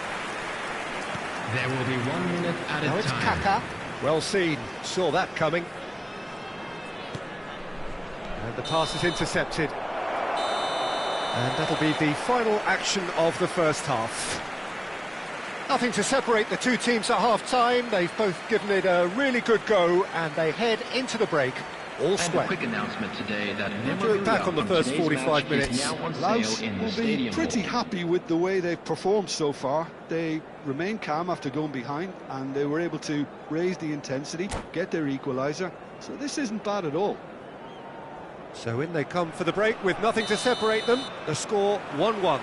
Speaker 3: There will be 1 minute at a
Speaker 1: Now it's
Speaker 3: time.
Speaker 1: Kaká. Well seen, saw that coming. And the pass is intercepted. And that'll be the final action of the first half. Nothing to separate the two teams at half-time. They've both given it a really good go, and they head into the break all
Speaker 3: And
Speaker 1: square.
Speaker 3: a quick announcement today that
Speaker 1: Do it back on the first 45 minutes.
Speaker 2: Laos
Speaker 3: in the
Speaker 2: will be
Speaker 3: stadium
Speaker 2: pretty
Speaker 3: hall.
Speaker 2: happy with the way they've performed so far. They remained calm after going behind, and they were able to raise the intensity, get their equaliser. So this isn't bad at all.
Speaker 1: So in they come for the break with nothing to separate them. The score 1-1.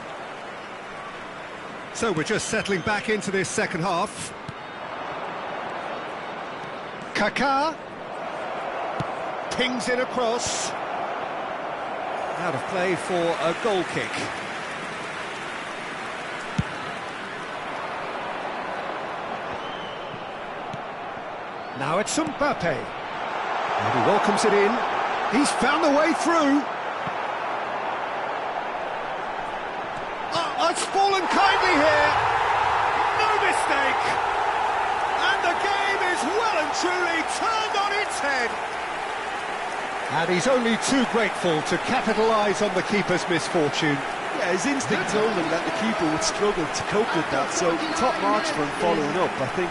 Speaker 1: So we're just settling back into this second half. Kaká pings it across. Out of play for a goal kick. Now it's Mbappe. And he welcomes it in. He's found the way through. Oh, it's fallen kindly here. No mistake. And the game is well and truly turned on its head. And he's only too grateful to capitalise on the keeper's misfortune.
Speaker 2: Yeah, his instinct told him that the keeper would struggle to cope with that, so top marks for him following up. I think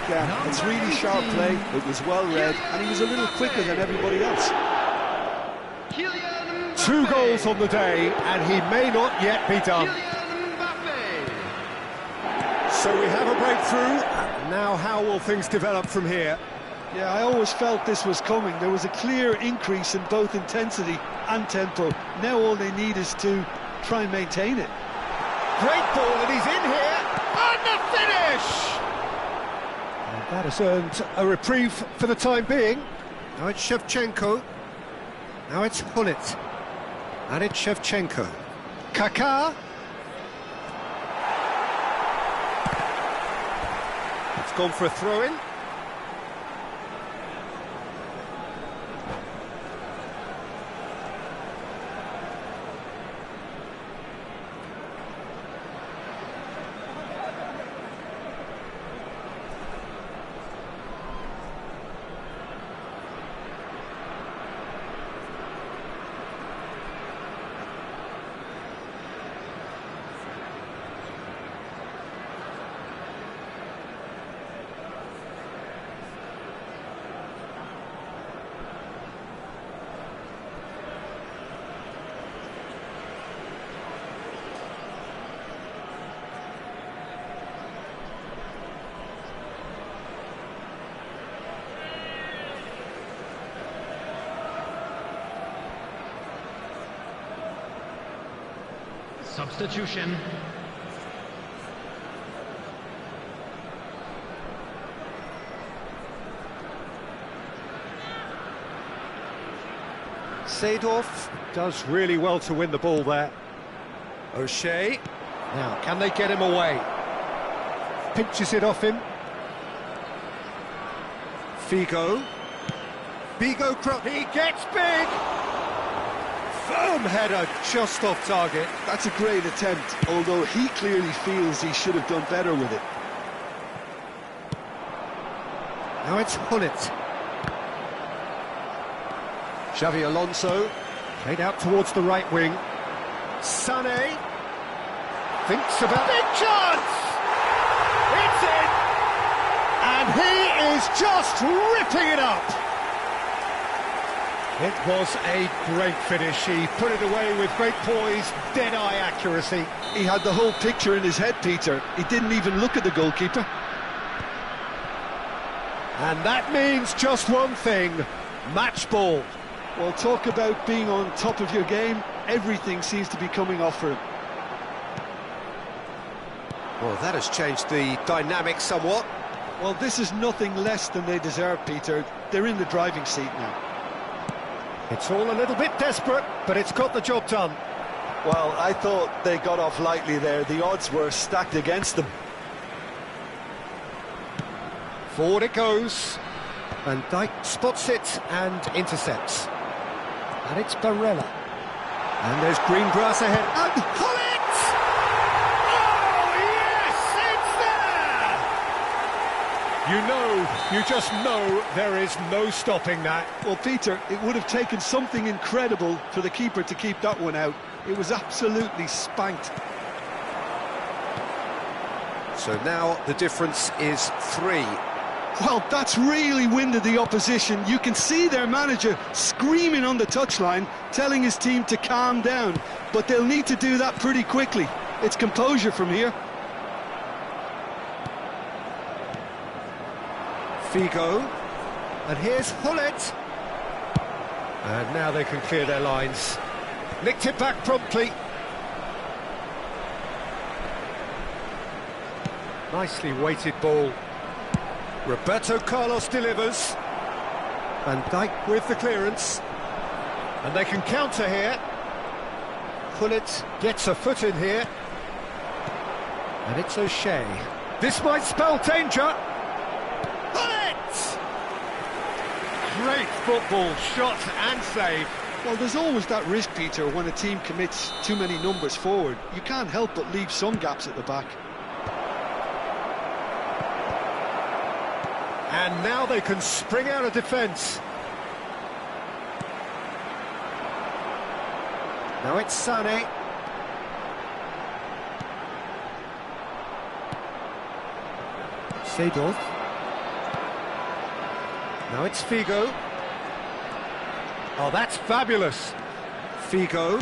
Speaker 2: it's really sharp play, it was well read, and he was a little quicker than everybody else.
Speaker 1: 2 goals on the day, and he may not yet be done. So we have a breakthrough. Now how will things develop from here?
Speaker 2: Yeah, I always felt this was coming. There was a clear increase in both intensity and tempo. Now all they need is to try and maintain it.
Speaker 1: Great ball, and he's in here, and the finish! And that has earned a reprieve for the time being. Now it's Shevchenko. Now it's Hullet. And it's Shevchenko. Kaká. It's gone for a throw-in.
Speaker 3: Substitution.
Speaker 1: Seedorf does really well to win the ball there. O'Shea. Now, can they get him away? Pinches it off him. Figo. Figo, he gets big! Firm header, just off target.
Speaker 2: That's a great attempt, although he clearly feels he should have done better with it.
Speaker 1: Now it's Hullet. Xavi Alonso, played out towards the right wing. Sané, thinks about... Big chance! It's in! And he is just ripping it up! It was a great finish. He put it away with great poise, dead-eye accuracy.
Speaker 2: He had the whole picture in his head, Peter. He didn't even look at the goalkeeper.
Speaker 1: And that means just one thing, match ball.
Speaker 2: Well, talk about being on top of your game. Everything seems to be coming off for him.
Speaker 1: Well, that has changed the dynamic somewhat.
Speaker 2: Well, this is nothing less than they deserve, Peter. They're in the driving seat now.
Speaker 1: It's all a little bit desperate, but it's got the job done.
Speaker 2: Well, I thought they got off lightly there. The odds were stacked against them.
Speaker 1: Forward it goes. Van Dijk spots it and intercepts. And it's Barella. And there's green grass ahead. And Hullet! Oh, yes, it's there! You just know there is no stopping that.
Speaker 2: Well, Peter, it would have taken something incredible for the keeper to keep that one out. It was absolutely spanked.
Speaker 1: So now the difference is 3.
Speaker 2: Well, that's really winded the opposition. You can see their manager screaming on the touchline, telling his team to calm down. But they'll need to do that pretty quickly. It's composure from here.
Speaker 1: Figo. And here's Hullet. And now they can clear their lines. Nicked it back promptly. Nicely weighted ball. Roberto Carlos delivers. Van Dijk with the clearance. And they can counter here. Hullet gets a foot in here. And it's O'Shea. This might spell danger. Hullet! Great football, shot and save.
Speaker 2: Well, there's always that risk, Peter, when a team commits too many numbers forward. You can't help but leave some gaps at the back.
Speaker 1: And now they can spring out of defence. Now it's Sané. Seedorf. Now it's Figo. Oh, that's fabulous. Figo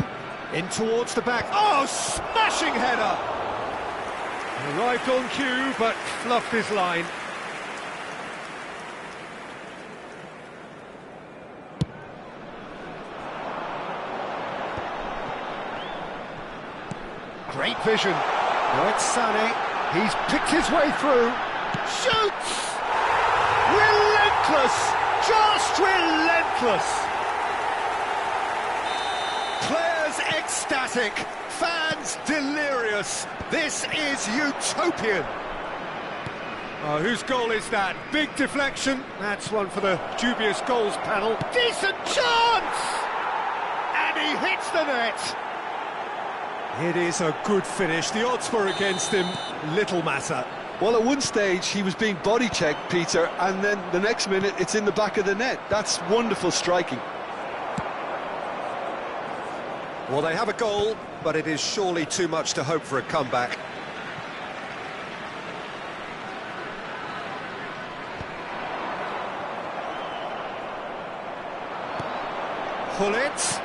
Speaker 1: in towards the back. Oh, smashing header! Arrived on cue, but fluffed his line. Great vision. Now it's Sané. He's picked his way through. Shoots! Relentless! Just relentless! Players ecstatic. Fans delirious. This is utopian. Oh, whose goal is that? Big deflection. That's one for the dubious goals panel. Decent chance! And he hits the net. It is a good finish. The odds were against him. Little matter.
Speaker 2: Well, at one stage, he was being body-checked, Peter, and then the next minute, it's in the back of the net. That's wonderful striking.
Speaker 1: Well, they have a goal, but it is surely too much to hope for a comeback. Hullet.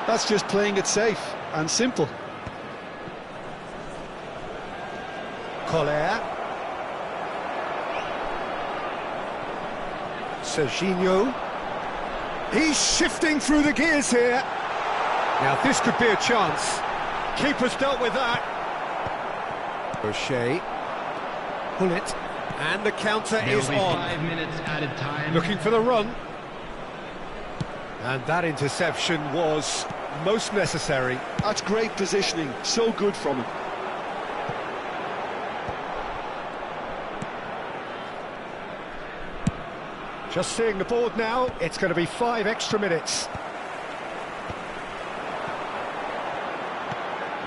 Speaker 2: That's just playing it safe and simple.
Speaker 1: Collier. Serginho. He's shifting through the gears here. Now this could be a chance. Keeper's dealt with that. O'Shea. Hullet. And the counter is on.
Speaker 3: 5 minutes added time.
Speaker 1: Looking for the run. And that interception was most necessary.
Speaker 2: That's great positioning. So good from him.
Speaker 1: Just seeing the board now, it's going to be 5 extra minutes.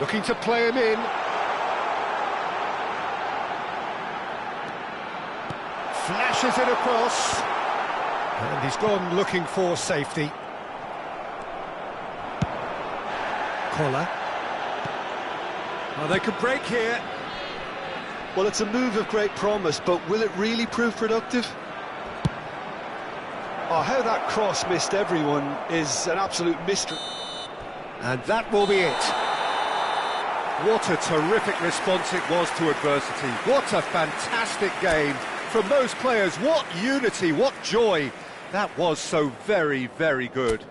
Speaker 1: Looking to play him in. Flashes it across. And he's gone looking for safety. Collar. Oh, they could break here.
Speaker 2: Well, it's a move of great promise, but will it really prove productive? Oh, how that cross missed everyone is an absolute mystery.
Speaker 1: And that will be it. What a terrific response it was to adversity. What a fantastic game from those players. What unity, what joy. That was so very, very good.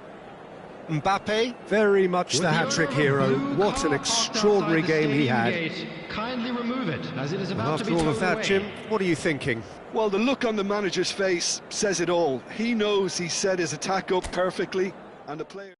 Speaker 1: Mbappe, very much the hat-trick hero. What an extraordinary game he had.
Speaker 3: Kindly remove it, as it is about to
Speaker 1: After
Speaker 3: be
Speaker 1: all of
Speaker 3: thrown
Speaker 1: that,
Speaker 3: away.
Speaker 1: Jim, what are you thinking?
Speaker 2: Well, the look on the manager's face says it all. He knows he set his attack up perfectly, and the player...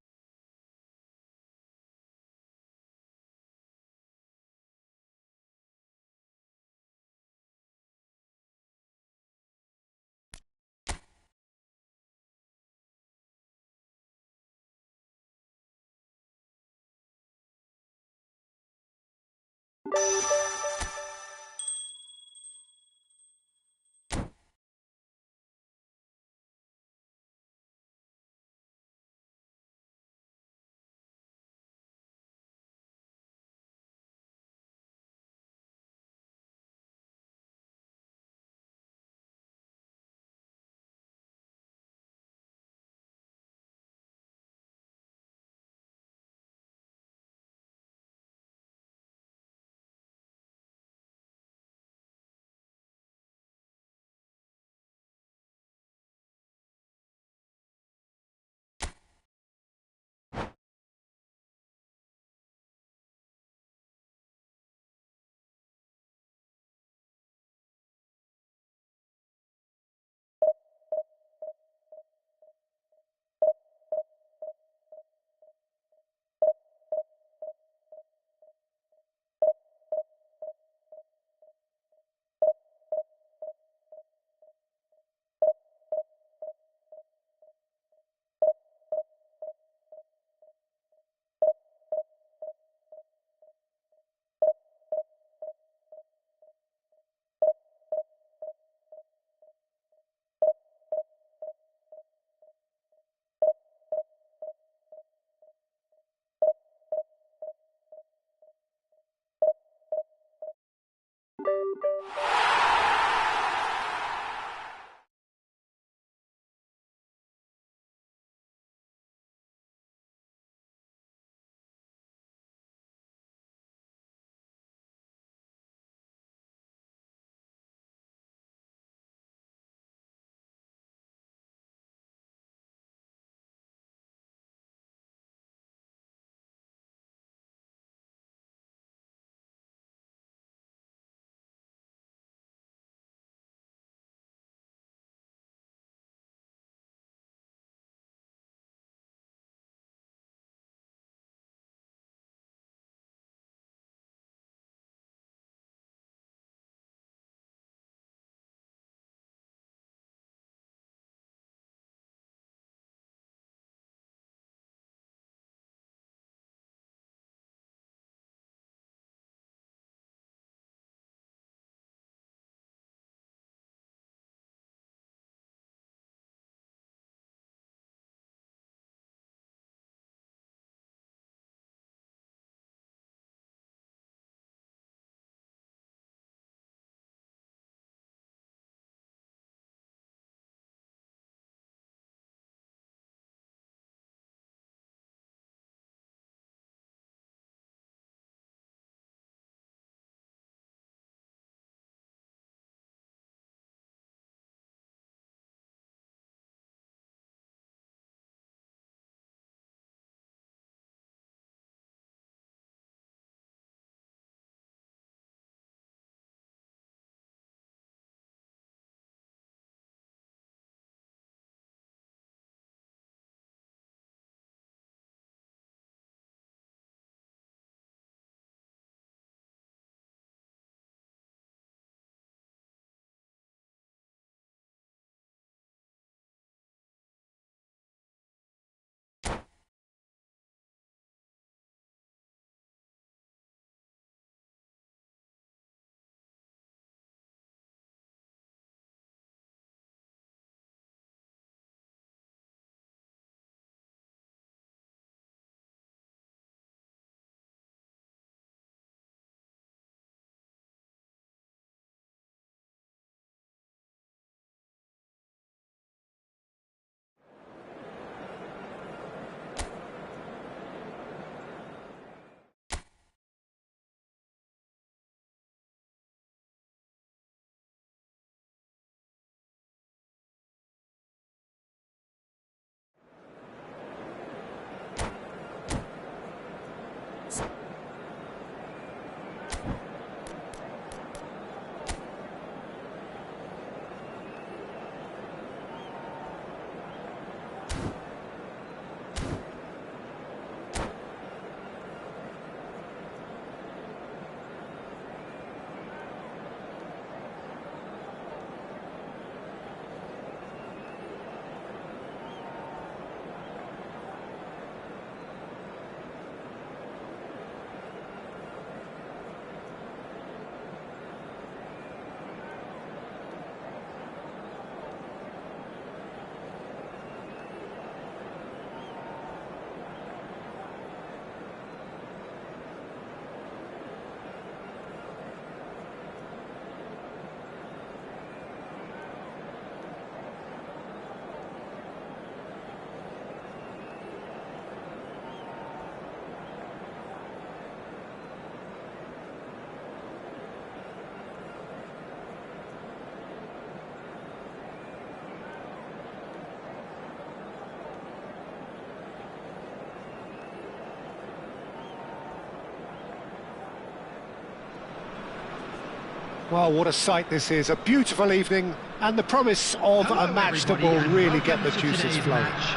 Speaker 1: Well, what a sight this is. A beautiful evening and the promise of
Speaker 3: Hello,
Speaker 1: a match that
Speaker 3: everybody,
Speaker 1: will
Speaker 3: and
Speaker 1: really get
Speaker 3: welcome
Speaker 1: the
Speaker 3: to
Speaker 1: juices
Speaker 3: today's
Speaker 1: flowing.
Speaker 3: match.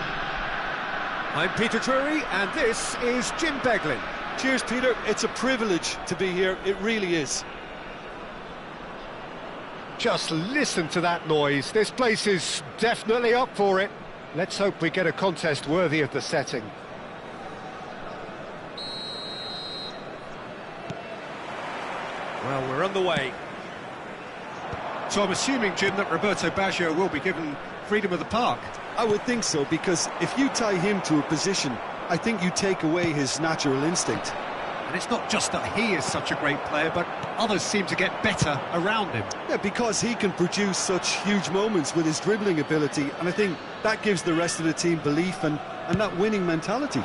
Speaker 1: I'm Peter Drury and this is Jim Beglin.
Speaker 2: Cheers, Peter. It's a privilege to be here. It really is.
Speaker 1: Just listen to that noise. This place is definitely up for it. Let's hope we get a contest worthy of the setting. Well, we're on the way.
Speaker 5: So I'm assuming, Jim, that Roberto Baggio will be given freedom of the park.
Speaker 2: I would think so, because if you tie him to a position, I think you take away his natural instinct.
Speaker 5: And it's not just that he is such a great player, but others seem to get better around him.
Speaker 2: Yeah, because he can produce such huge moments with his dribbling ability, and I think that gives the rest of the team belief and that winning mentality.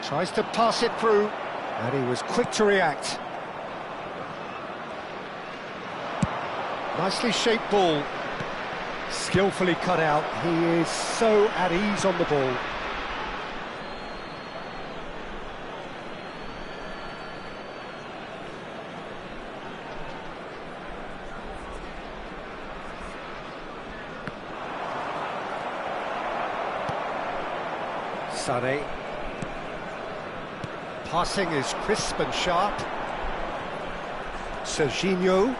Speaker 1: Tries to pass it through, and he was quick to react. Nicely shaped ball. Skillfully cut out. He is so at ease on the ball. Sané. Passing is crisp and sharp. Serginho.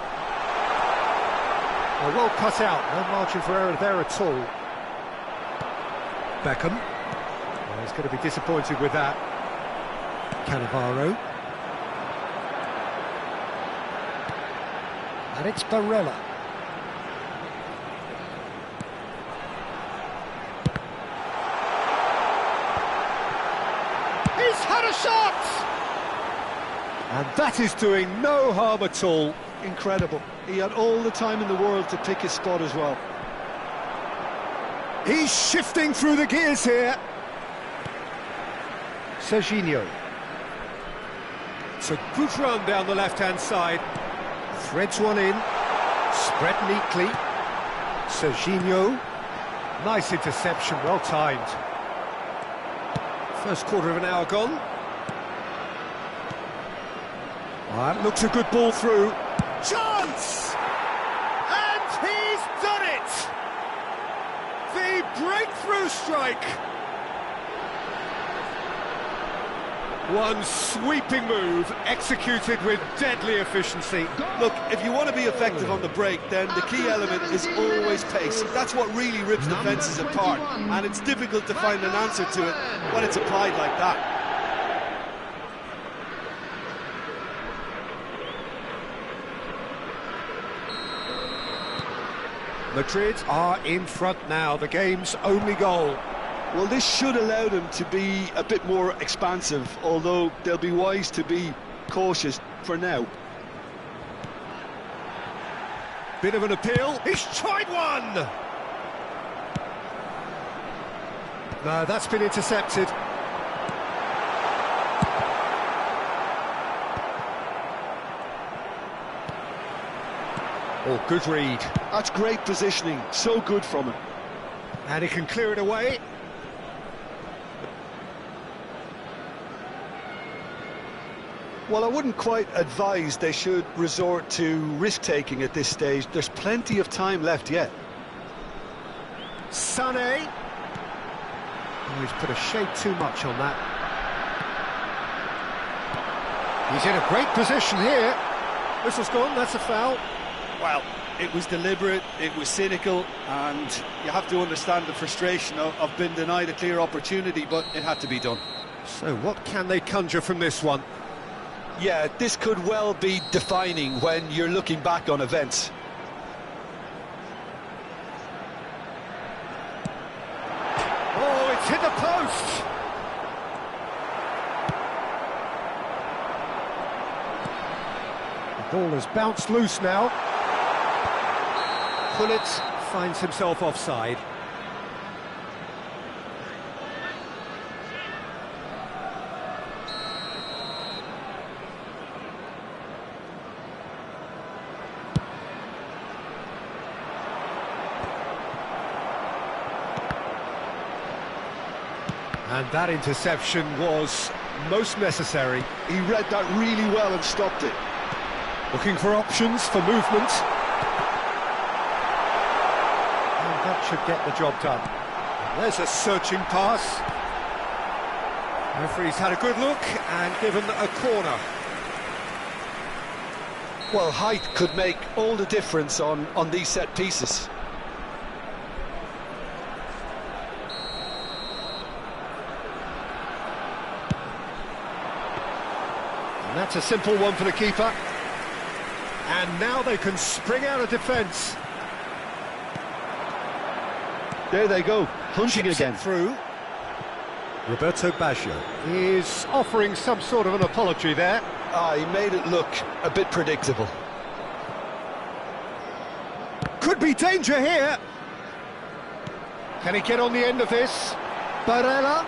Speaker 1: Well cut out, no margin for error there at all. Beckham. Well, he's going to be disappointed with that. Cannavaro. And it's Barella. He's had a shot! And that is doing no harm at all.
Speaker 2: Incredible. He had all the time in the world to pick his spot as well.
Speaker 1: He's shifting through the gears here. Serginho. It's a good run down the left-hand side. Threads one in. Spread neatly. Serginho. Nice interception, well timed. First quarter of an hour gone. That looks a good ball through. Chance! And he's done it! The breakthrough strike! One sweeping move, executed with deadly efficiency.
Speaker 2: Look, if you want to be effective on the break, then the key element is always pace. That's what really rips defences apart, and it's difficult to find an answer to it when it's applied like that.
Speaker 1: Madrid are in front now, the game's only goal.
Speaker 2: Well, this should allow them to be a bit more expansive, although they'll be wise to be cautious for now.
Speaker 1: Bit of an appeal, he's tried one! No, that's been intercepted. Oh, good read.
Speaker 2: That's great positioning, so good from him.
Speaker 1: And he can clear it away.
Speaker 2: Well, I wouldn't quite advise they should resort to risk-taking at this stage. There's plenty of time left yet.
Speaker 1: Sané. Oh, he's put a shade too much on that. He's in a great position here. Whistle's gone, that's a foul.
Speaker 2: Well, it was deliberate, it was cynical, and you have to understand the frustration of being denied a clear opportunity, but it had to be done.
Speaker 1: So what can they conjure from this one?
Speaker 2: Yeah, this could well be defining when you're looking back on events.
Speaker 1: Oh, it's hit the post! The ball has bounced loose now. Pullet finds himself offside. And that interception was most necessary.
Speaker 2: He read that really well and stopped it.
Speaker 1: Looking for options for movement. And that should get the job done. There's a searching pass. Referee's had a good look and given a corner.
Speaker 2: Well, height could make all the difference on these set pieces.
Speaker 1: And that's a simple one for the keeper. And now they can spring out of defence.
Speaker 2: There they go, hunting again.
Speaker 1: Through. Roberto Baggio is offering some sort of an apology there.
Speaker 2: He made it look a bit predictable.
Speaker 1: Could be danger here. Can he get on the end of this? Barella.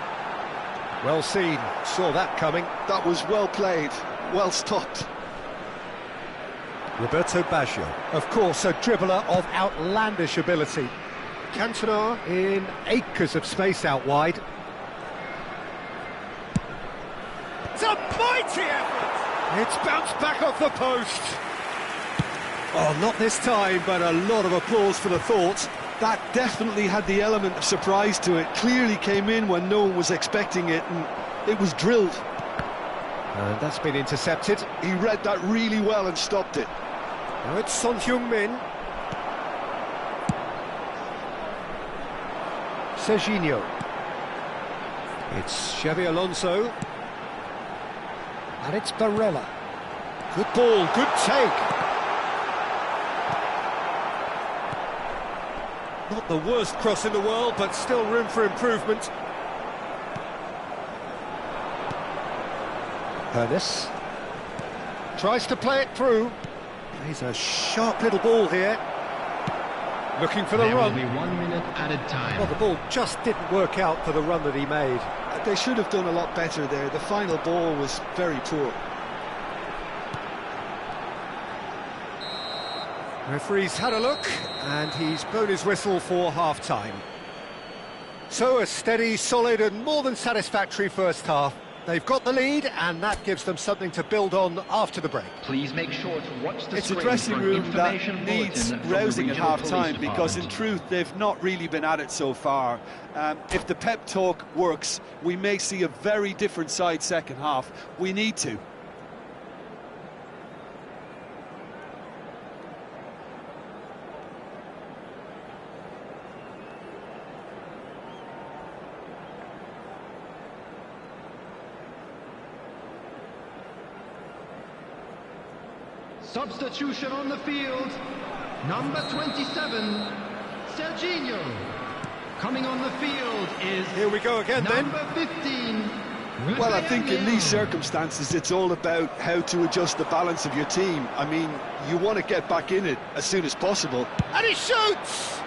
Speaker 1: Well seen, saw that coming.
Speaker 2: That was well played, well stopped.
Speaker 1: Roberto Baggio, of course, a dribbler of outlandish ability. Cantona in acres of space out wide. It's a mighty effort! It's bounced back off the post. Oh, not this time, but a lot of applause for the thought.
Speaker 2: That definitely had the element of surprise to it. Clearly came in when no one was expecting it, and it was drilled.
Speaker 1: And that's been intercepted.
Speaker 2: He read that really well and stopped it.
Speaker 1: Now it's Son Heung-min. Serginho. It's Xabi Alonso. And it's Barella. Good ball, good take. Not the worst cross in the world, but still room for improvement. Ernest tries to play it through. He's a sharp little ball here. Looking for the run.
Speaker 3: There will be 1 minute added time.
Speaker 1: Well, the ball just didn't work out for the run that he made.
Speaker 2: They should have done a lot better there. The final ball was very poor.
Speaker 1: Referee's had a look, and he's blown his whistle for half-time. So a steady, solid and more than satisfactory first half. They've got the lead, and that gives them something to build on after the break.
Speaker 3: Please make sure to watch the
Speaker 2: It's a
Speaker 3: screen
Speaker 2: dressing
Speaker 3: for an
Speaker 2: room that
Speaker 3: information
Speaker 2: needs
Speaker 3: bulletin from the
Speaker 2: rousing at
Speaker 3: regional
Speaker 2: half-time,
Speaker 3: police
Speaker 2: because in
Speaker 3: department.
Speaker 2: truth they've not really been at it so far. If the pep talk works, we may see a very different side second half. We need to.
Speaker 3: Substitution on the field. Number 27, Serginho. Coming on the field is
Speaker 1: Here we go again then.
Speaker 3: number 15.
Speaker 2: Well, I think in these circumstances it's all about how to adjust the balance of your team. I mean, you want to get back in it as soon as possible.
Speaker 1: And he shoots!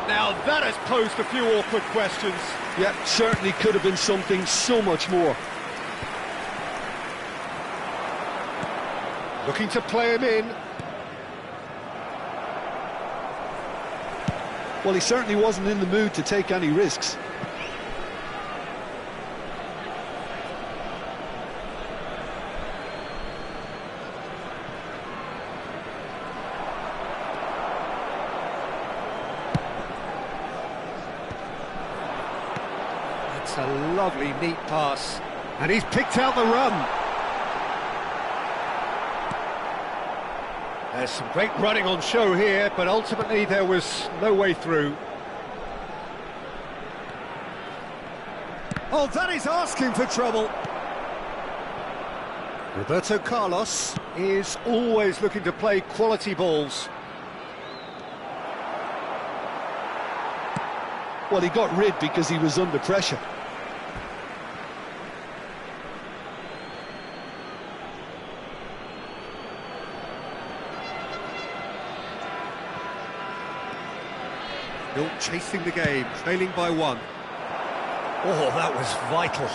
Speaker 1: Now that has posed a few awkward questions.
Speaker 2: Yeah, certainly could have been something so much more.
Speaker 1: Looking to play him in.
Speaker 2: Well, he certainly wasn't in the mood to take any risks.
Speaker 1: It's a lovely, neat pass. And he's picked out the run. There's some great running on show here, but ultimately there was no way through. Oh, that is asking for trouble. Roberto Carlos is always looking to play quality balls.
Speaker 2: Well, he got rid because he was under pressure.
Speaker 1: Still chasing the game, trailing by 1. Oh, that was vital.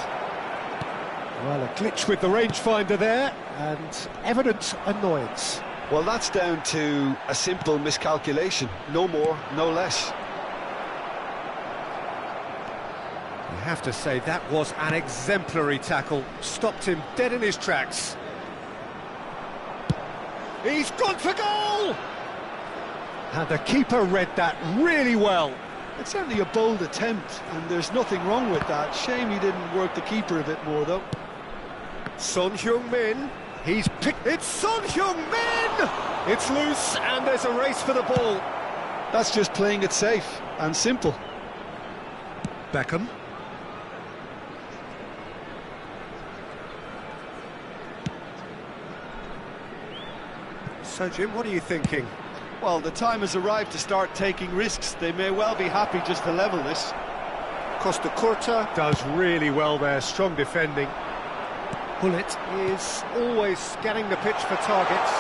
Speaker 1: Well, a glitch with the rangefinder there, and evident annoyance.
Speaker 2: Well, that's down to a simple miscalculation. No more, no less.
Speaker 1: You have to say that was an exemplary tackle. Stopped him dead in his tracks. He's gone for goal! And the keeper read that really well.
Speaker 2: It's certainly a bold attempt, and there's nothing wrong with that. Shame he didn't work the keeper a bit more, though.
Speaker 1: Son Heung-min, he's picked... It's Son Heung-min! It's loose, and there's a race for the ball.
Speaker 2: That's just playing it safe and simple.
Speaker 1: Beckham. So, Jim, what are you thinking?
Speaker 4: Well, the time has arrived to start taking risks. They may well be happy just to level this.
Speaker 1: Costa Curta does really well there, strong defending. Bullet is always scanning the pitch for targets.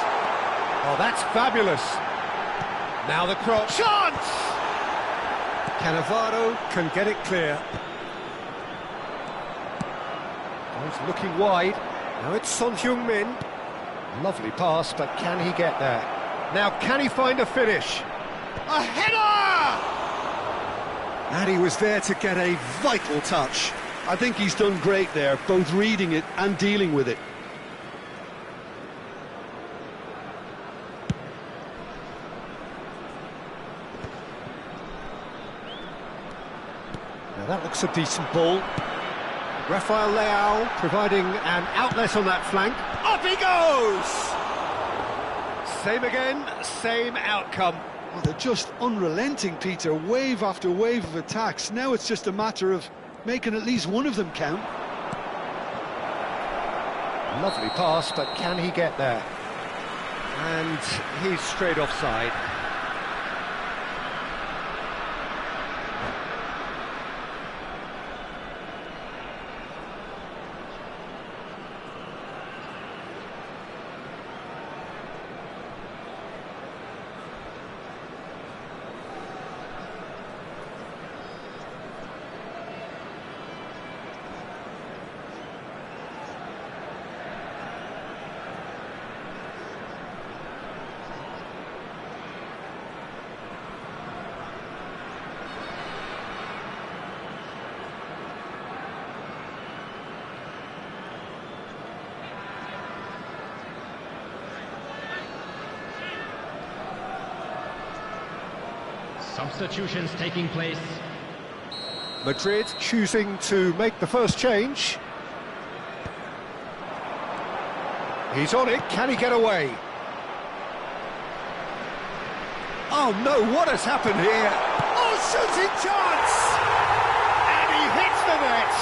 Speaker 1: Oh, that's fabulous. Now the cross. Chance! Cannavaro can get it clear. Oh, he's looking wide. Now it's Son Heung-min. Lovely pass, but can he get there? Now, can he find a finish? A header!
Speaker 4: And he was there to get a vital touch.
Speaker 2: I think he's done great there, both reading it and dealing with it.
Speaker 1: Now that looks a decent ball. Rafael Leao providing an outlet on that flank. Up he goes! Same again, same outcome.
Speaker 2: Well, they're just unrelenting, Peter. Wave after wave of attacks. Now it's just a matter of making at least one of them count.
Speaker 1: Lovely pass, but can he get there? And he's straight offside.
Speaker 3: Substitutions taking place.
Speaker 1: Madrid choosing to make the first change. He's on it, can he get away? Oh no, what has happened here? Oh, shooting chance! And he hits the net!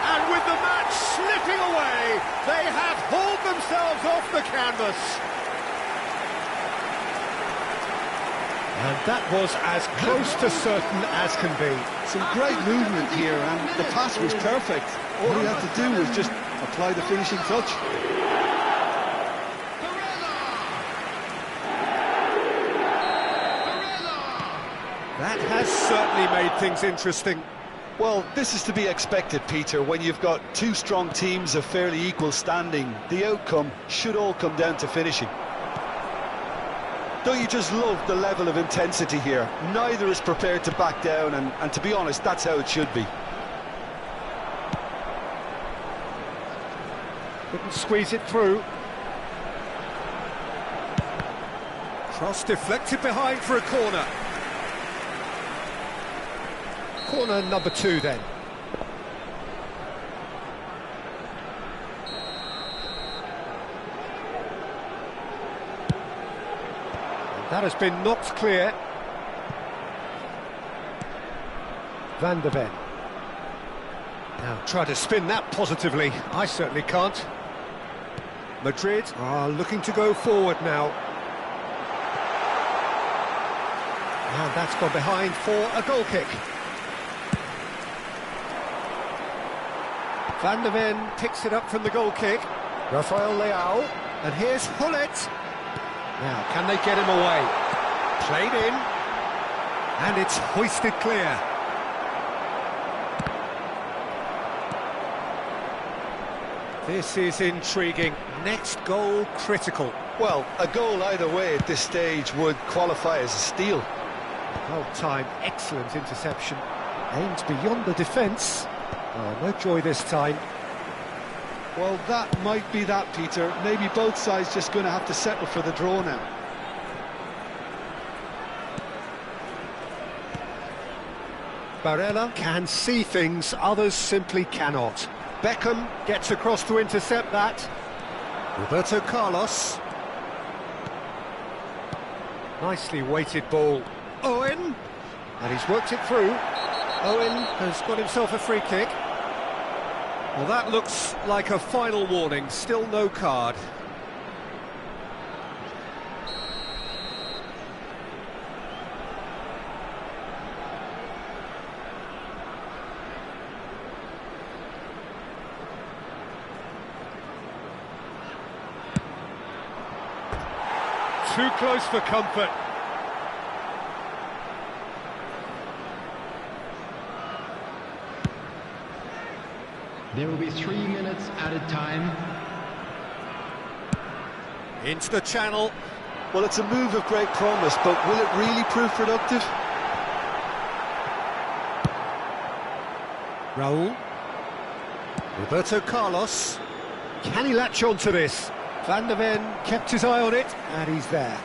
Speaker 1: And with the match slipping away, they have hauled themselves off the canvas. And that was as close to certain as can be.
Speaker 2: Some great movement here, and the pass was perfect. All he had to do was just apply the finishing touch.
Speaker 1: That has certainly made things interesting.
Speaker 2: Well, this is to be expected, Peter. When you've got two strong teams of fairly equal standing, the outcome should all come down to finishing. Don't you just love the level of intensity here? Neither is prepared to back down, and to be honest, that's how it should be.
Speaker 1: Couldn't squeeze it through. Cross deflected behind for a corner. Corner number 2 then. That has been knocked clear. Van der Ven. Now try to spin that positively. I certainly can't. Madrid are looking to go forward now. And that's gone behind for a goal kick. Van der Ven picks it up from the goal kick. Rafael Leao. And here's Hullet. Now, can they get him away? Played in. And it's hoisted clear. This is intriguing. Next goal critical.
Speaker 2: Well, a goal either way at this stage would qualify as a steal.
Speaker 1: Well timed, excellent interception. Aimed beyond the defence. Oh, no joy this time.
Speaker 2: Well, that might be that, Peter. Maybe both sides just going to have to settle for the draw now.
Speaker 1: Barella can see things, others simply cannot. Beckham gets across to intercept that. Roberto Carlos. Nicely weighted ball. Owen. And he's worked it through. Owen has got himself a free kick.
Speaker 5: Well, that looks like a final warning. Still no card.
Speaker 1: Too close for comfort.
Speaker 3: There will be 3 minutes added time.
Speaker 5: Into the channel.
Speaker 2: Well, it's a move of great promise, but will it really prove productive?
Speaker 1: Raul. Roberto Carlos. Can he latch on to this? Van der Ven kept his eye on it, and he's there.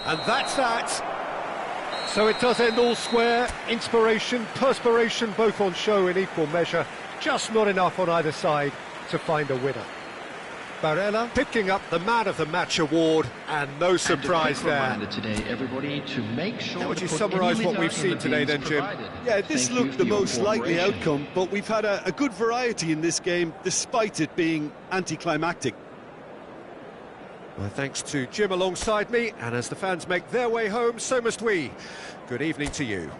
Speaker 1: And that's that. So it does end all square. Inspiration, perspiration, both on show in equal measure. Just not enough on either side to find a winner. Barella picking up the Man of the Match award, and no surprise there.
Speaker 3: Today, everybody, to make sure
Speaker 5: How would you summarise what we've seen today then, Jim?
Speaker 2: Yeah, this looked the most likely outcome, but we've had a good variety in this game, despite it being anticlimactic.
Speaker 5: Well, thanks to Jim alongside me, and as the fans make their way home, so must we. Good evening to you.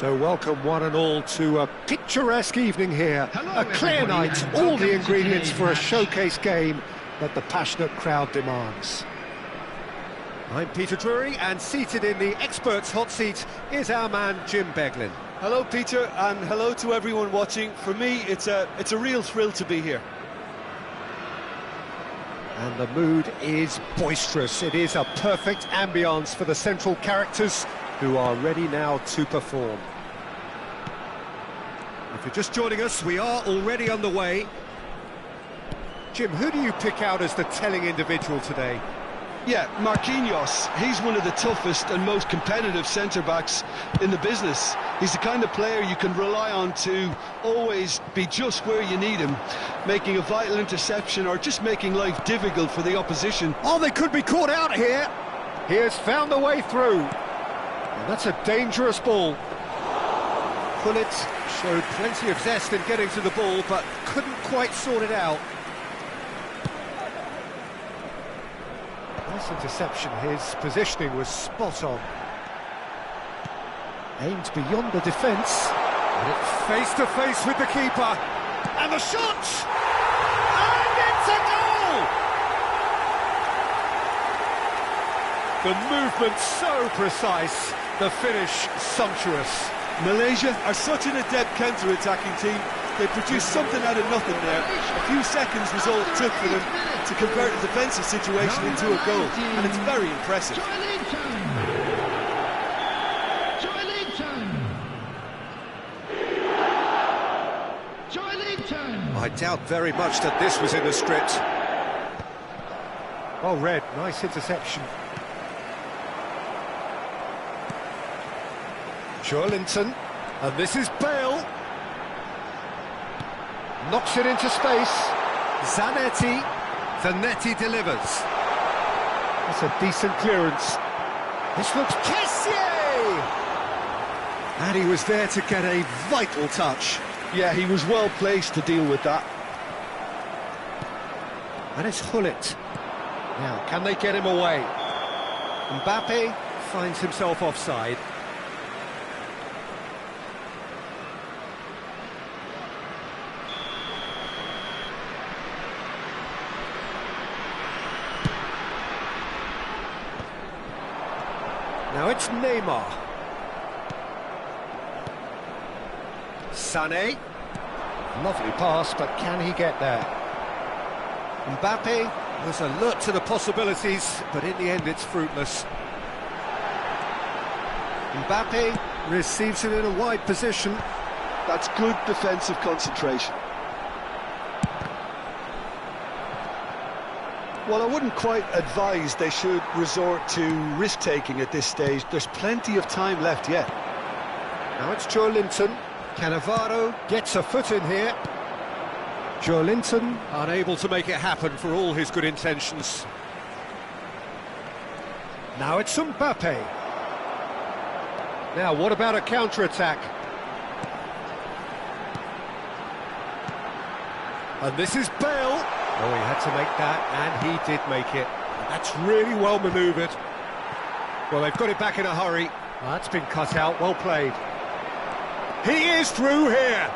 Speaker 1: So welcome one and all to a picturesque evening here.
Speaker 3: Hello,
Speaker 1: A clear
Speaker 3: everybody,
Speaker 1: night,
Speaker 3: and
Speaker 1: all
Speaker 3: welcome
Speaker 1: the
Speaker 3: to
Speaker 1: ingredients
Speaker 3: today's
Speaker 1: for a
Speaker 3: match.
Speaker 1: showcase game that the passionate crowd demands.
Speaker 5: I'm Peter Drury, and seated in the experts' hot seat is our man Jim Beglin.
Speaker 4: Hello, Peter, and hello to everyone watching. For me, it's a real thrill to be here.
Speaker 1: And the mood is boisterous. It is a perfect ambience for the central characters who are ready now to perform.
Speaker 5: If you're just joining us, we are already underway. Jim, who do you pick out as the telling individual today?
Speaker 2: Yeah, Marquinhos, he's one of the toughest and most competitive centre-backs in the business. He's the kind of player you can rely on to always be just where you need him, making a vital interception or just making life difficult for the opposition.
Speaker 1: Oh, they could be caught out here. He has found a way through. And that's a dangerous ball.
Speaker 5: Pullet showed plenty of zest in getting to the ball, but couldn't quite sort it out.
Speaker 1: Nice interception. His positioning was spot on. Aimed beyond the defence.
Speaker 5: And it's face to face with the keeper. And the shot! And it's a goal!
Speaker 1: The movement so precise, the finish sumptuous.
Speaker 4: Malaysia are such an adept counter-attacking team. They produced something out of nothing there. A few seconds was all it took for them to convert a defensive situation into a goal, and it's very impressive.
Speaker 5: I doubt very much that this was in the script.
Speaker 1: Well read, nice interception. Joelinton, and this is Bale. Knocks it into space.
Speaker 5: Zanetti, Zanetti delivers.
Speaker 1: That's a decent clearance. This looks Kessié!
Speaker 5: And he was there to get a vital touch.
Speaker 2: Yeah, he was well placed to deal with that.
Speaker 1: And it's Hullet. Now, can they get him away?
Speaker 5: Mbappe finds himself offside. Now it's Neymar. Sané.
Speaker 1: Lovely pass, but can he get there?
Speaker 5: Mbappe was alert to the possibilities, but in the end it's fruitless. Mbappe receives it in a wide position.
Speaker 2: That's good defensive concentration. Well, I wouldn't quite advise they should resort to risk-taking at this stage. There's plenty of time left yet.
Speaker 1: Now it's Joelinton. Cannavaro gets a foot in here. Joelinton.
Speaker 5: Unable to make it happen for all his good intentions.
Speaker 1: Now it's Mbappe. Now, what about a counter-attack? And this is Bale. Oh, he had to make that, and he did make it. That's really well manoeuvred.
Speaker 5: Well, they've got it back in a hurry.
Speaker 1: That's been cut out, well played. He is through here.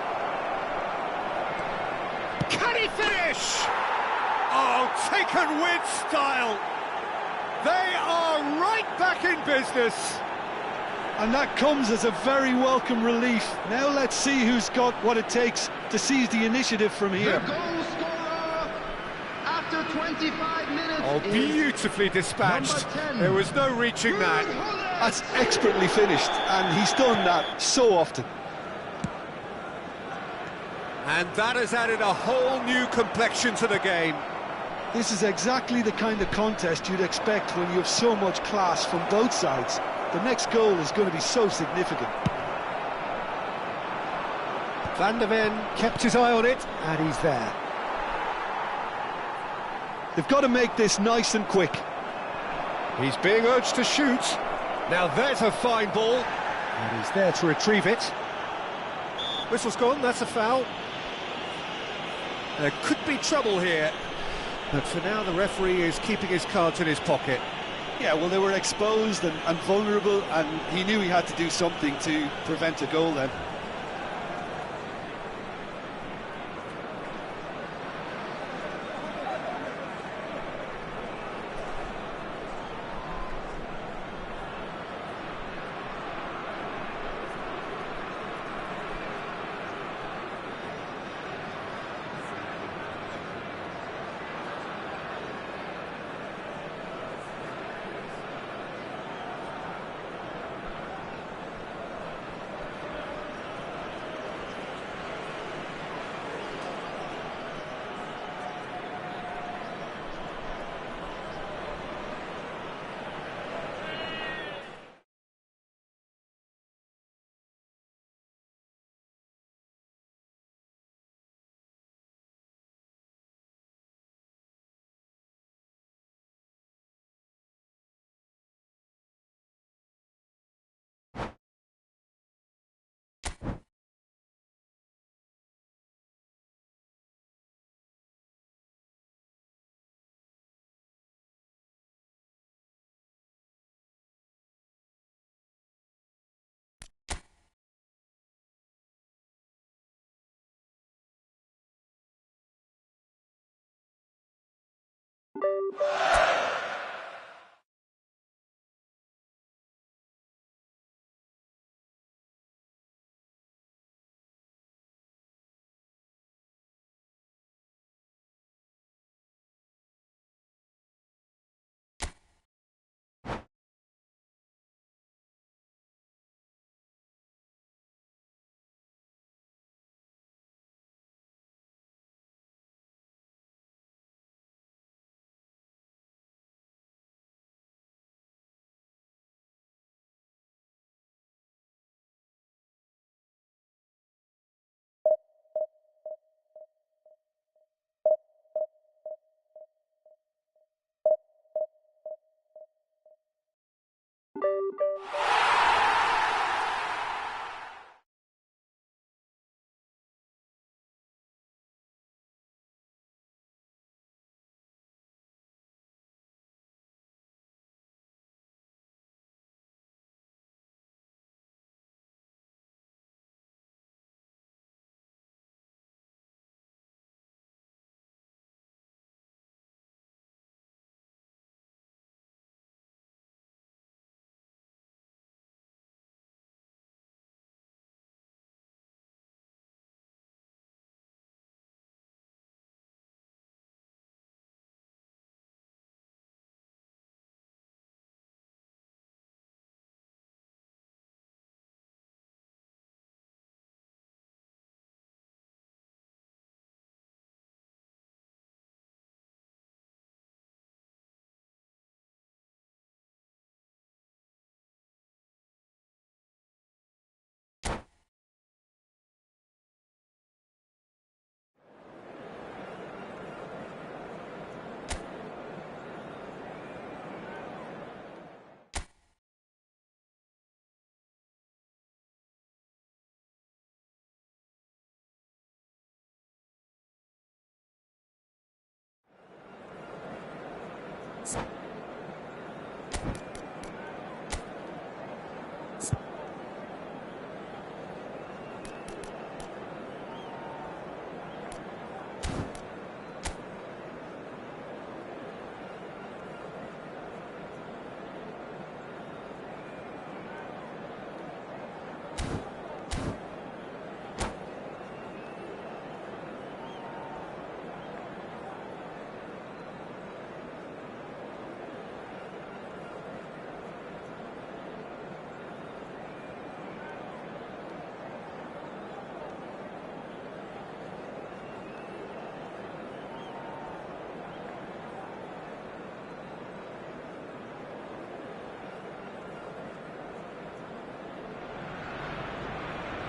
Speaker 5: Can he finish? Oh, taken with style. They are right back in business.
Speaker 2: And that comes as a very welcome relief. Now let's see who's got what it takes to seize the initiative from here.
Speaker 3: The goal scorer after 25 minutes.
Speaker 1: Oh, beautifully dispatched. There was no reaching that.
Speaker 2: That's expertly finished, and he's done that so often.
Speaker 5: And that has added a whole new complexion to the game.
Speaker 2: This is exactly the kind of contest you'd expect when you have so much class from both sides. The next goal is going to be so significant.
Speaker 1: Van der Ven kept his eye on it, and he's there.
Speaker 2: They've got to make this nice and quick.
Speaker 1: He's being urged to shoot. Now there's a fine ball. And he's there to retrieve it.
Speaker 5: Whistle's gone, that's a foul. There could be trouble here. But for now, the referee is keeping his cards in his pocket.
Speaker 4: Yeah, well, they were exposed and vulnerable, and he knew he had to do something to prevent a goal then.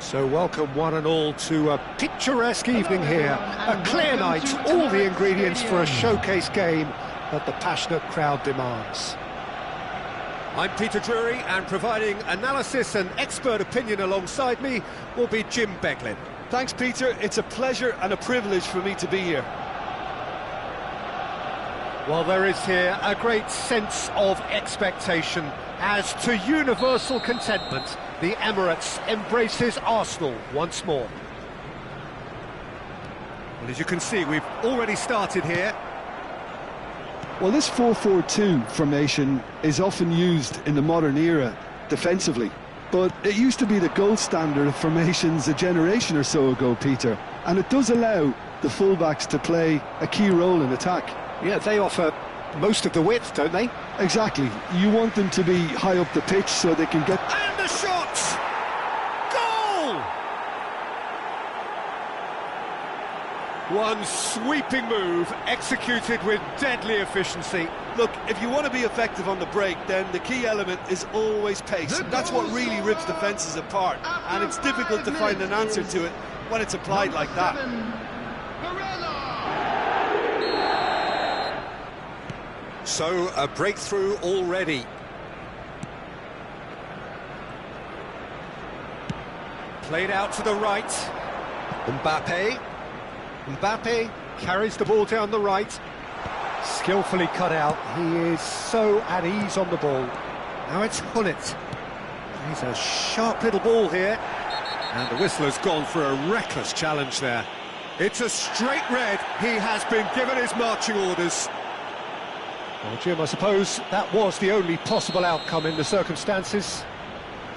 Speaker 1: So welcome one and all to a picturesque evening here. A clear night, all the ingredients for a showcase game that the passionate crowd demands. I'm Peter Drury, and providing analysis and expert opinion alongside me will be Jim Beglin.
Speaker 4: Thanks, Peter. It's a pleasure and a privilege for me to be here.
Speaker 1: Well, there is here a great sense of expectation. As to universal contentment, the Emirates embraces Arsenal once more.
Speaker 5: Well, as you can see, we've already started here.
Speaker 2: Well, this 4-4-2 formation is often used in the modern era defensively, but it used to be the gold standard of formations a generation or so ago, Peter, and it does allow the fullbacks to play a key role in attack.
Speaker 1: Yeah, they offer most of the width, don't they?
Speaker 2: Exactly. You want them to be high up the pitch so they can get...
Speaker 5: And the shot! Goal! One sweeping move, executed with deadly efficiency.
Speaker 4: Look, if you want to be effective on the break, then the key element is always pace. That's what really rips defences apart, and it's difficult to find an answer to it when it's applied like that.
Speaker 5: So, a breakthrough already. Played out to the right.
Speaker 1: Mbappe carries the ball down the right. Skillfully cut out. He is so at ease on the ball. Now it's Hullet. He's a sharp little ball here.
Speaker 5: And the whistler's gone for a reckless challenge there. It's a straight red. He has been given his marching orders.
Speaker 1: Well, Jim, I suppose that was the only possible outcome in the circumstances.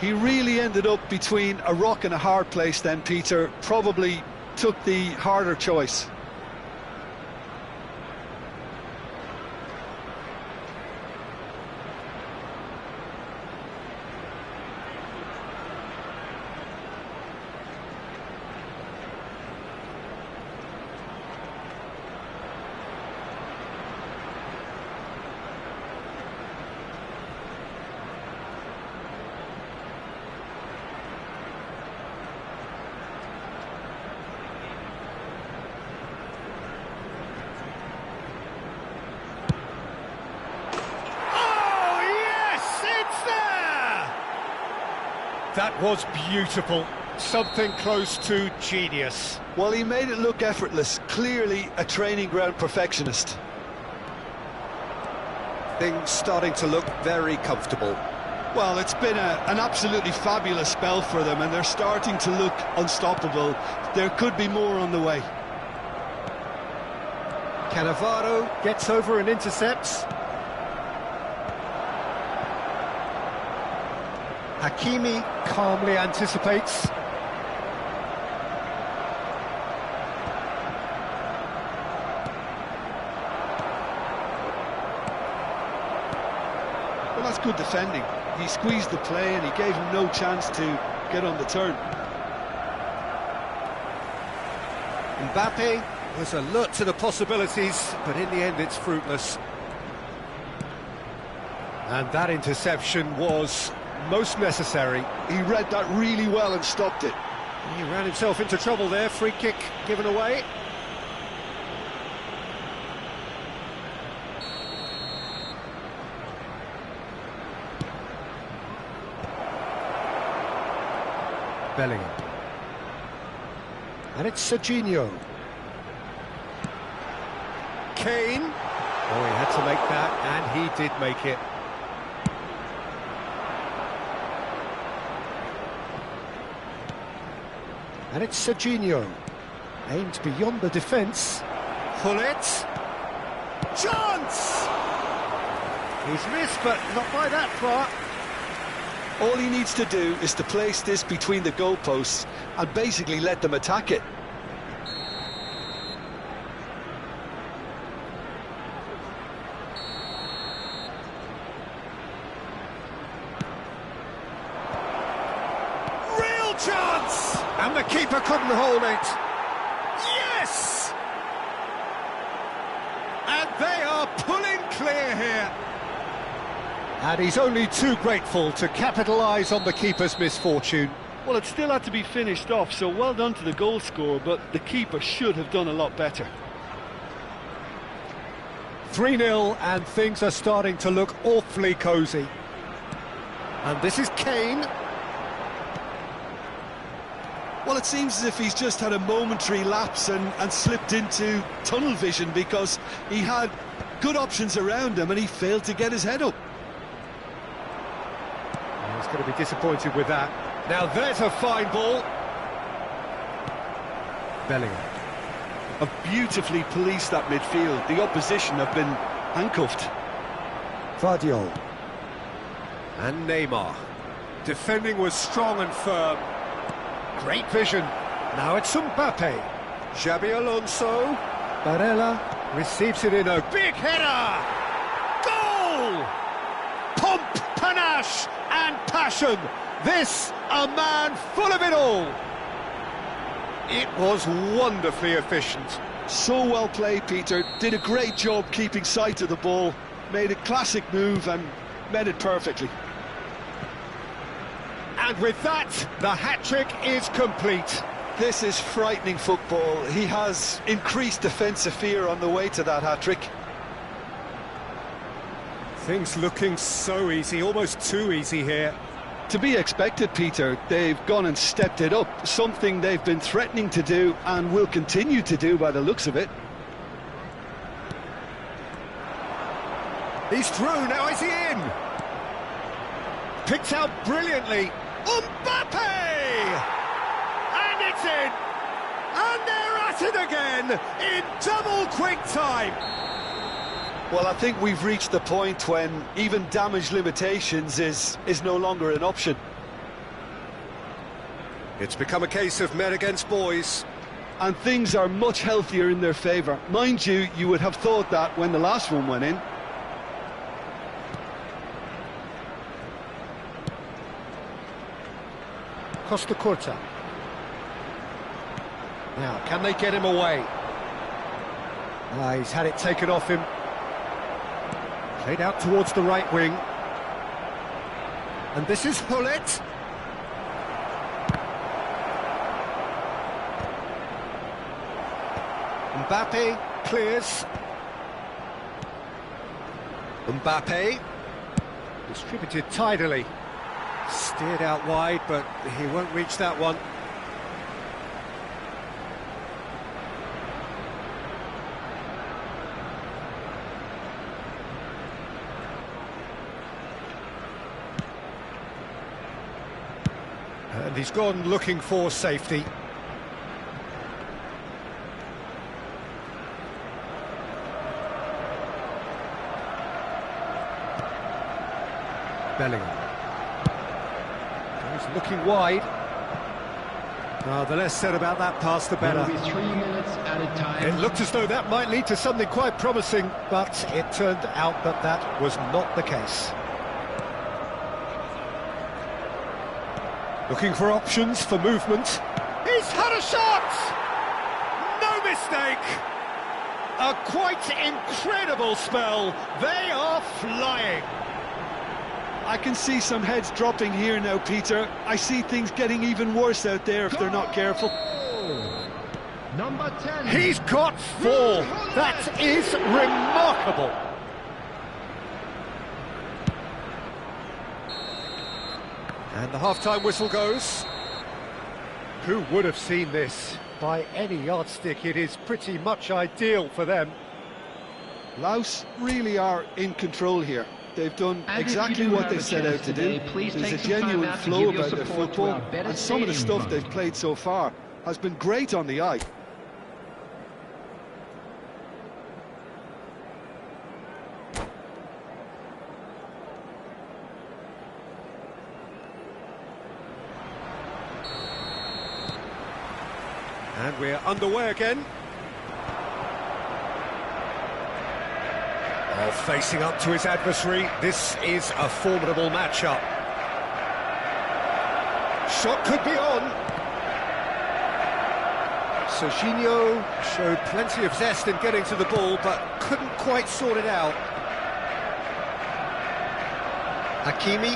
Speaker 2: He really ended up between a rock and a hard place then, Peter. Probably took the harder choice.
Speaker 1: That was beautiful. Something close to genius.
Speaker 2: Well, he made it look effortless. Clearly a training ground perfectionist.
Speaker 5: Things starting to look very comfortable.
Speaker 2: Well, it's been an absolutely fabulous spell for them, and they're starting to look unstoppable. There could be more on the way.
Speaker 1: Cannavaro gets over and intercepts. Hakimi calmly anticipates.
Speaker 2: Well, that's good defending. He squeezed the play and he gave him no chance to get on the turn.
Speaker 1: Mbappe was alert to the possibilities, but in the end it's fruitless. And that interception was most necessary.
Speaker 2: He read that really well and stopped it.
Speaker 1: He ran himself into trouble there. Free kick given away. Bellingham. And it's Serginho. Kane. Oh, he had to make that, and he did make it. And it's Serginho. Aimed beyond the defence. Hullet. Chance! He's missed, but not by that far.
Speaker 2: All he needs to do is to place this between the goalposts and basically let them attack it.
Speaker 5: Real chance!
Speaker 1: And the keeper couldn't hold it.
Speaker 5: Yes! And they are pulling clear here.
Speaker 1: And he's only too grateful to capitalise on the keeper's misfortune.
Speaker 2: Well, it still had to be finished off, so well done to the goal scorer, but the keeper should have done a lot better.
Speaker 1: 3-0, and things are starting to look awfully cosy. And this is Kane.
Speaker 2: Well, it seems as if he's just had a momentary lapse and slipped into tunnel vision, because he had good options around him, and he failed to get his head up.
Speaker 1: He's going to be disappointed with that. Now there's a fine ball. Bellingham.
Speaker 2: Have beautifully policed that midfield. The opposition have been handcuffed.
Speaker 1: Vardiol. And Neymar. Defending was strong and firm. Great vision. Now it's Mbappe. Xabi Alonso. Barella receives it in a big header. Goal! Pomp, panache and passion. This a man full of it all. It was wonderfully efficient.
Speaker 2: So well played, Peter. Did a great job keeping sight of the ball. Made a classic move and met it perfectly.
Speaker 1: And with that, the hat-trick is complete.
Speaker 2: This is frightening football. He has increased defensive fear on the way to that hat-trick.
Speaker 1: Things looking so easy, almost too easy here.
Speaker 2: To be expected, Peter. They've gone and stepped it up, something they've been threatening to do and will continue to do by the looks of it.
Speaker 1: He's through, now is he in? Picked out brilliantly. Mbappe! And it's in! And they're at it again in double quick time.
Speaker 2: Well, I think we've reached the point when even damage limitations is no longer an option.
Speaker 1: It's become a case of men against boys.
Speaker 2: And things are much healthier in their favour. Mind you, you would have thought that when the last one went in.
Speaker 1: Costa Curta. Now, can they get him away? He's had it taken off him. Played out towards the right wing. And this is Hullet. Mbappe clears. Mbappe. Distributed tidily. Steered out wide, but he won't reach that one. And he's gone looking for safety. Bellingham. He's looking wide. The less said about that pass, the better.
Speaker 3: There will be 3 minutes added time.
Speaker 1: It looked as though that might lead to something quite promising, but it turned out that that was not the case. Looking for options for movement. He's had a shot! No mistake! A quite incredible spell. They are flying.
Speaker 2: I can see some heads dropping here now, Peter. I see things getting even worse out there if they're not careful.
Speaker 3: Number 10.
Speaker 1: He's got 4. That is remarkable. And the half-time whistle goes. Who would have seen this? By any yardstick, it is pretty much ideal for them.
Speaker 2: Laos really are in control here. They've done
Speaker 3: And
Speaker 2: exactly
Speaker 3: if you do
Speaker 2: what
Speaker 3: have
Speaker 2: they
Speaker 3: a
Speaker 2: set
Speaker 3: chance
Speaker 2: out to
Speaker 3: today,
Speaker 2: do.
Speaker 3: please
Speaker 2: There's a
Speaker 3: take some time
Speaker 2: genuine
Speaker 3: out to
Speaker 2: flow
Speaker 3: give your
Speaker 2: about their
Speaker 3: support to
Speaker 2: football,
Speaker 3: our better
Speaker 2: and some of the
Speaker 3: stadium
Speaker 2: stuff
Speaker 3: fund.
Speaker 2: they've played so far has been great on the eye.
Speaker 1: And we're underway again. Facing up to his adversary, this is a formidable matchup. Shot could be on. Serginho showed plenty of zest in getting to the ball, but couldn't quite sort it out. Hakimi,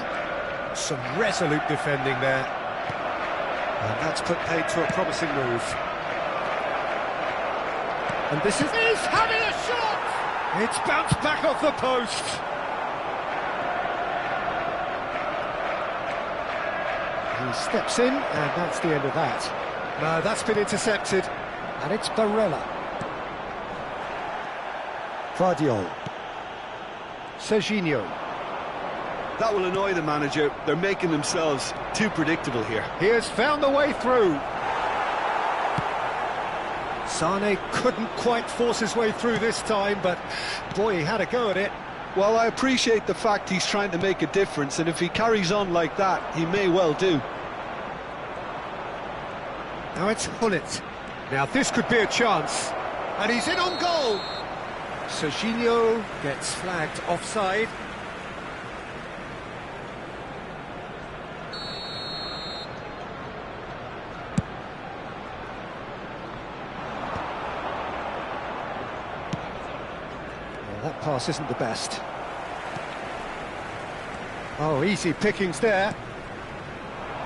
Speaker 1: some resolute defending there. And that's put paid to a promising move. And this is... He's having a shot! It's bounced back off the post. He steps in, and that's the end of that. No, that's been intercepted. And it's Barella. Vardiol. Serginho.
Speaker 4: That will annoy the manager. They're making themselves too predictable here.
Speaker 1: He has found the way through. Sane couldn't quite force his way through this time, but boy, he had a go at it.
Speaker 2: Well, I appreciate the fact he's trying to make a difference, and if he carries on like that, he may well do.
Speaker 1: Now it's Hullet. Now this could be a chance. And he's in on goal. Serginho gets flagged offside. That pass isn't the best. Oh, easy pickings there.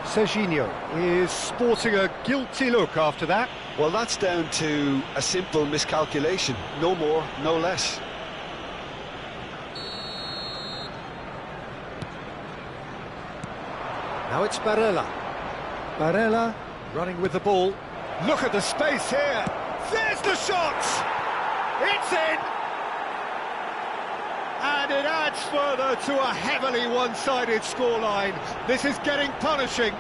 Speaker 1: Serginho is sporting a guilty look after that.
Speaker 2: Well, that's down to a simple miscalculation. No more, no less.
Speaker 1: Now it's Barella. Barella running with the ball.
Speaker 5: Look at the space here. There's the shot. It's in. And it adds further to a heavily one-sided scoreline. This is getting punishing.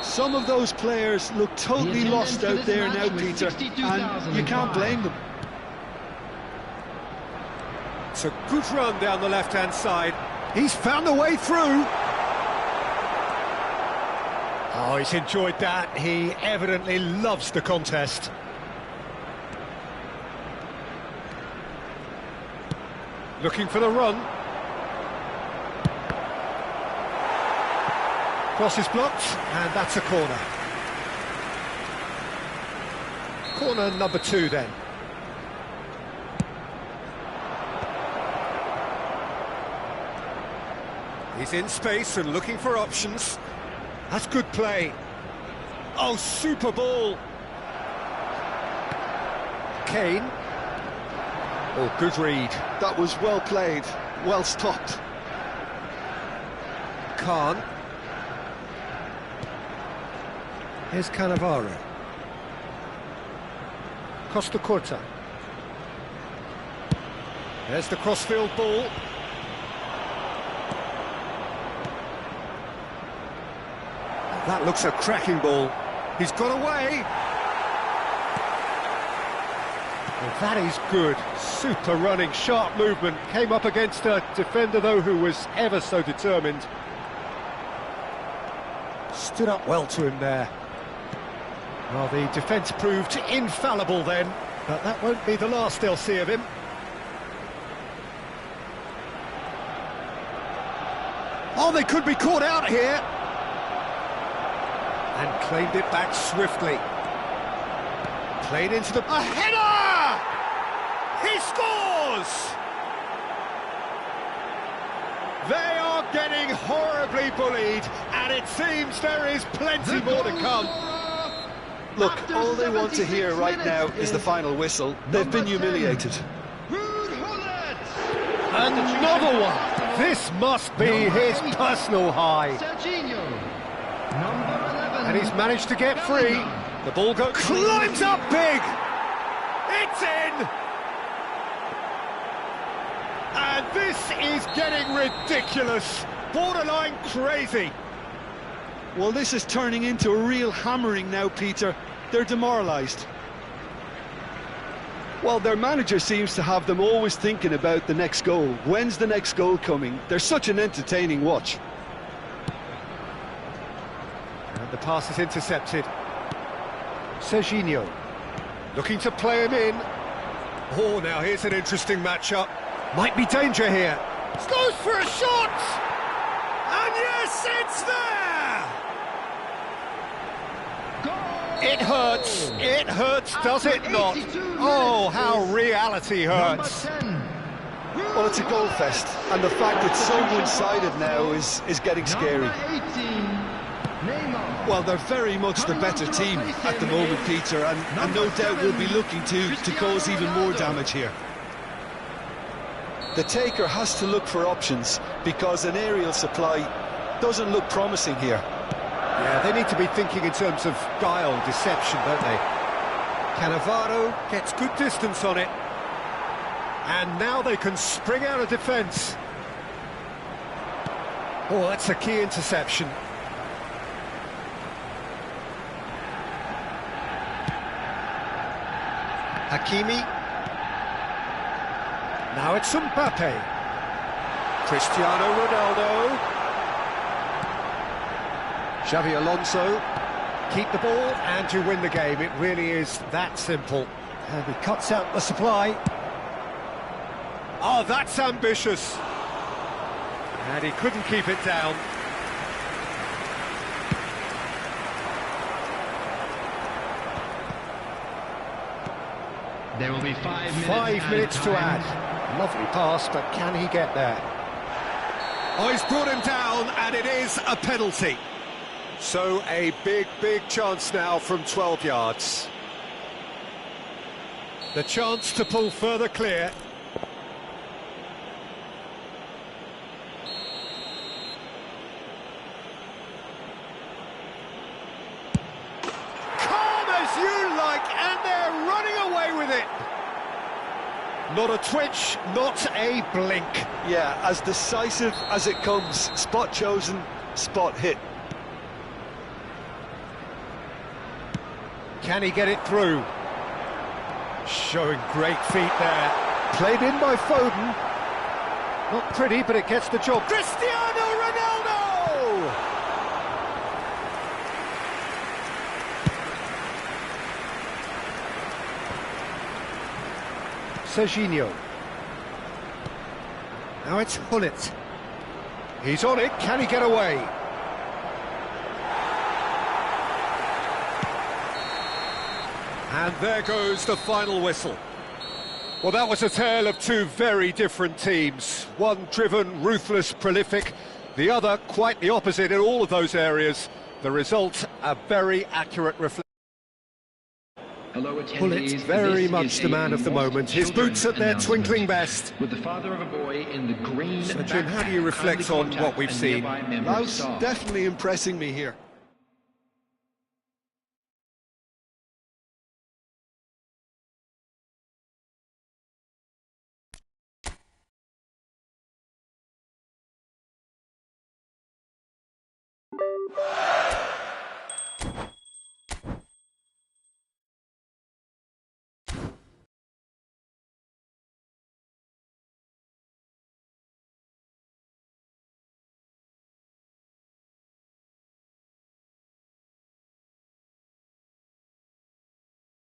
Speaker 2: Some of those players look totally lost out there now, Peter, and you can't blame them.
Speaker 5: It's a good run down the left-hand side.
Speaker 1: He's found a way through. Oh, he's enjoyed that. He evidently loves the contest.
Speaker 5: Looking for the run.
Speaker 1: Cross is blocked, and that's a corner. Corner number 2 then.
Speaker 5: He's in space and looking for options.
Speaker 1: That's good play.
Speaker 5: Oh, super ball.
Speaker 1: Kane. Oh, good read.
Speaker 2: That was well played, well stopped.
Speaker 1: Khan. Here's Cannavaro. Costa Curta.
Speaker 5: There's the crossfield ball.
Speaker 1: That looks a cracking ball.
Speaker 5: He's got away.
Speaker 1: Well, that is good. Super running, sharp movement. Came up against a defender, though, who was ever so determined. Stood up well to him there. Well, the defence proved infallible then, but that won't be the last they'll see of him. Oh, they could be caught out here. And claimed it back swiftly. Played into the...
Speaker 5: A header! He scores! They are getting horribly bullied, and it seems there is plenty more to come.
Speaker 2: Look, all they want to hear right now is the final whistle. They've been humiliated.
Speaker 1: Another one! This must be his personal high. And he's managed to get free.
Speaker 5: The ball climbs up big! It's in! And this is getting ridiculous, borderline crazy.
Speaker 2: Well, this is turning into a real hammering now, Peter. They're demoralised. Well, their manager seems to have them always thinking about the next goal. When's the next goal coming? They're such an entertaining watch.
Speaker 1: And the pass is intercepted. Serginho looking to play him in.
Speaker 5: Oh, now here's an interesting matchup.
Speaker 1: Might be danger here.
Speaker 5: Goes for a shot! And yes, it's there!
Speaker 1: It hurts, does it not? Oh, how reality hurts.
Speaker 2: Well, it's a goal fest, and the fact it's so one-sided now is getting scary. Well, they're very much the better team at the moment, Peter, and no doubt will be looking to cause even more damage here. The taker has to look for options, because an aerial supply doesn't look promising here.
Speaker 1: Yeah, they need to be thinking in terms of guile, deception, don't they? Cannavaro gets good distance on it. And now they can spring out of defence. Oh, that's a key interception. Hakimi. Now it's Mbappe. Cristiano Ronaldo. Xavi Alonso. Keep the ball and you win the game. It really is that simple. And he cuts out the supply. Oh, that's ambitious. And he couldn't keep it down.
Speaker 3: There will be 5 minutes.
Speaker 1: 5 minutes to add. Lovely pass, but can he get there? Oh, he's brought him down, and it is a penalty. So a big chance now from 12 yards. The chance to pull further clear. Calm as you like, and they're running away with it. Not a twitch, not a blink.
Speaker 2: Yeah, as decisive as it comes. Spot chosen, spot hit.
Speaker 1: Can he get it through? Showing great feet there. Played in by Foden. Not pretty, but it gets the job. Cristiano Ronaldo! Serginho. Now it's Hullet. He's on it. Can he get away? And there goes the final whistle. Well, that was a tale of two very different teams. One driven, ruthless, prolific. The other quite the opposite in all of those areas. The result, a very accurate reflection. Hullet, very much the man of the moment. His boots at their twinkling best.
Speaker 3: With the father of a boy in the green.
Speaker 1: So, Jim, how do you reflect on what we've seen?
Speaker 2: Laos definitely impressing me here.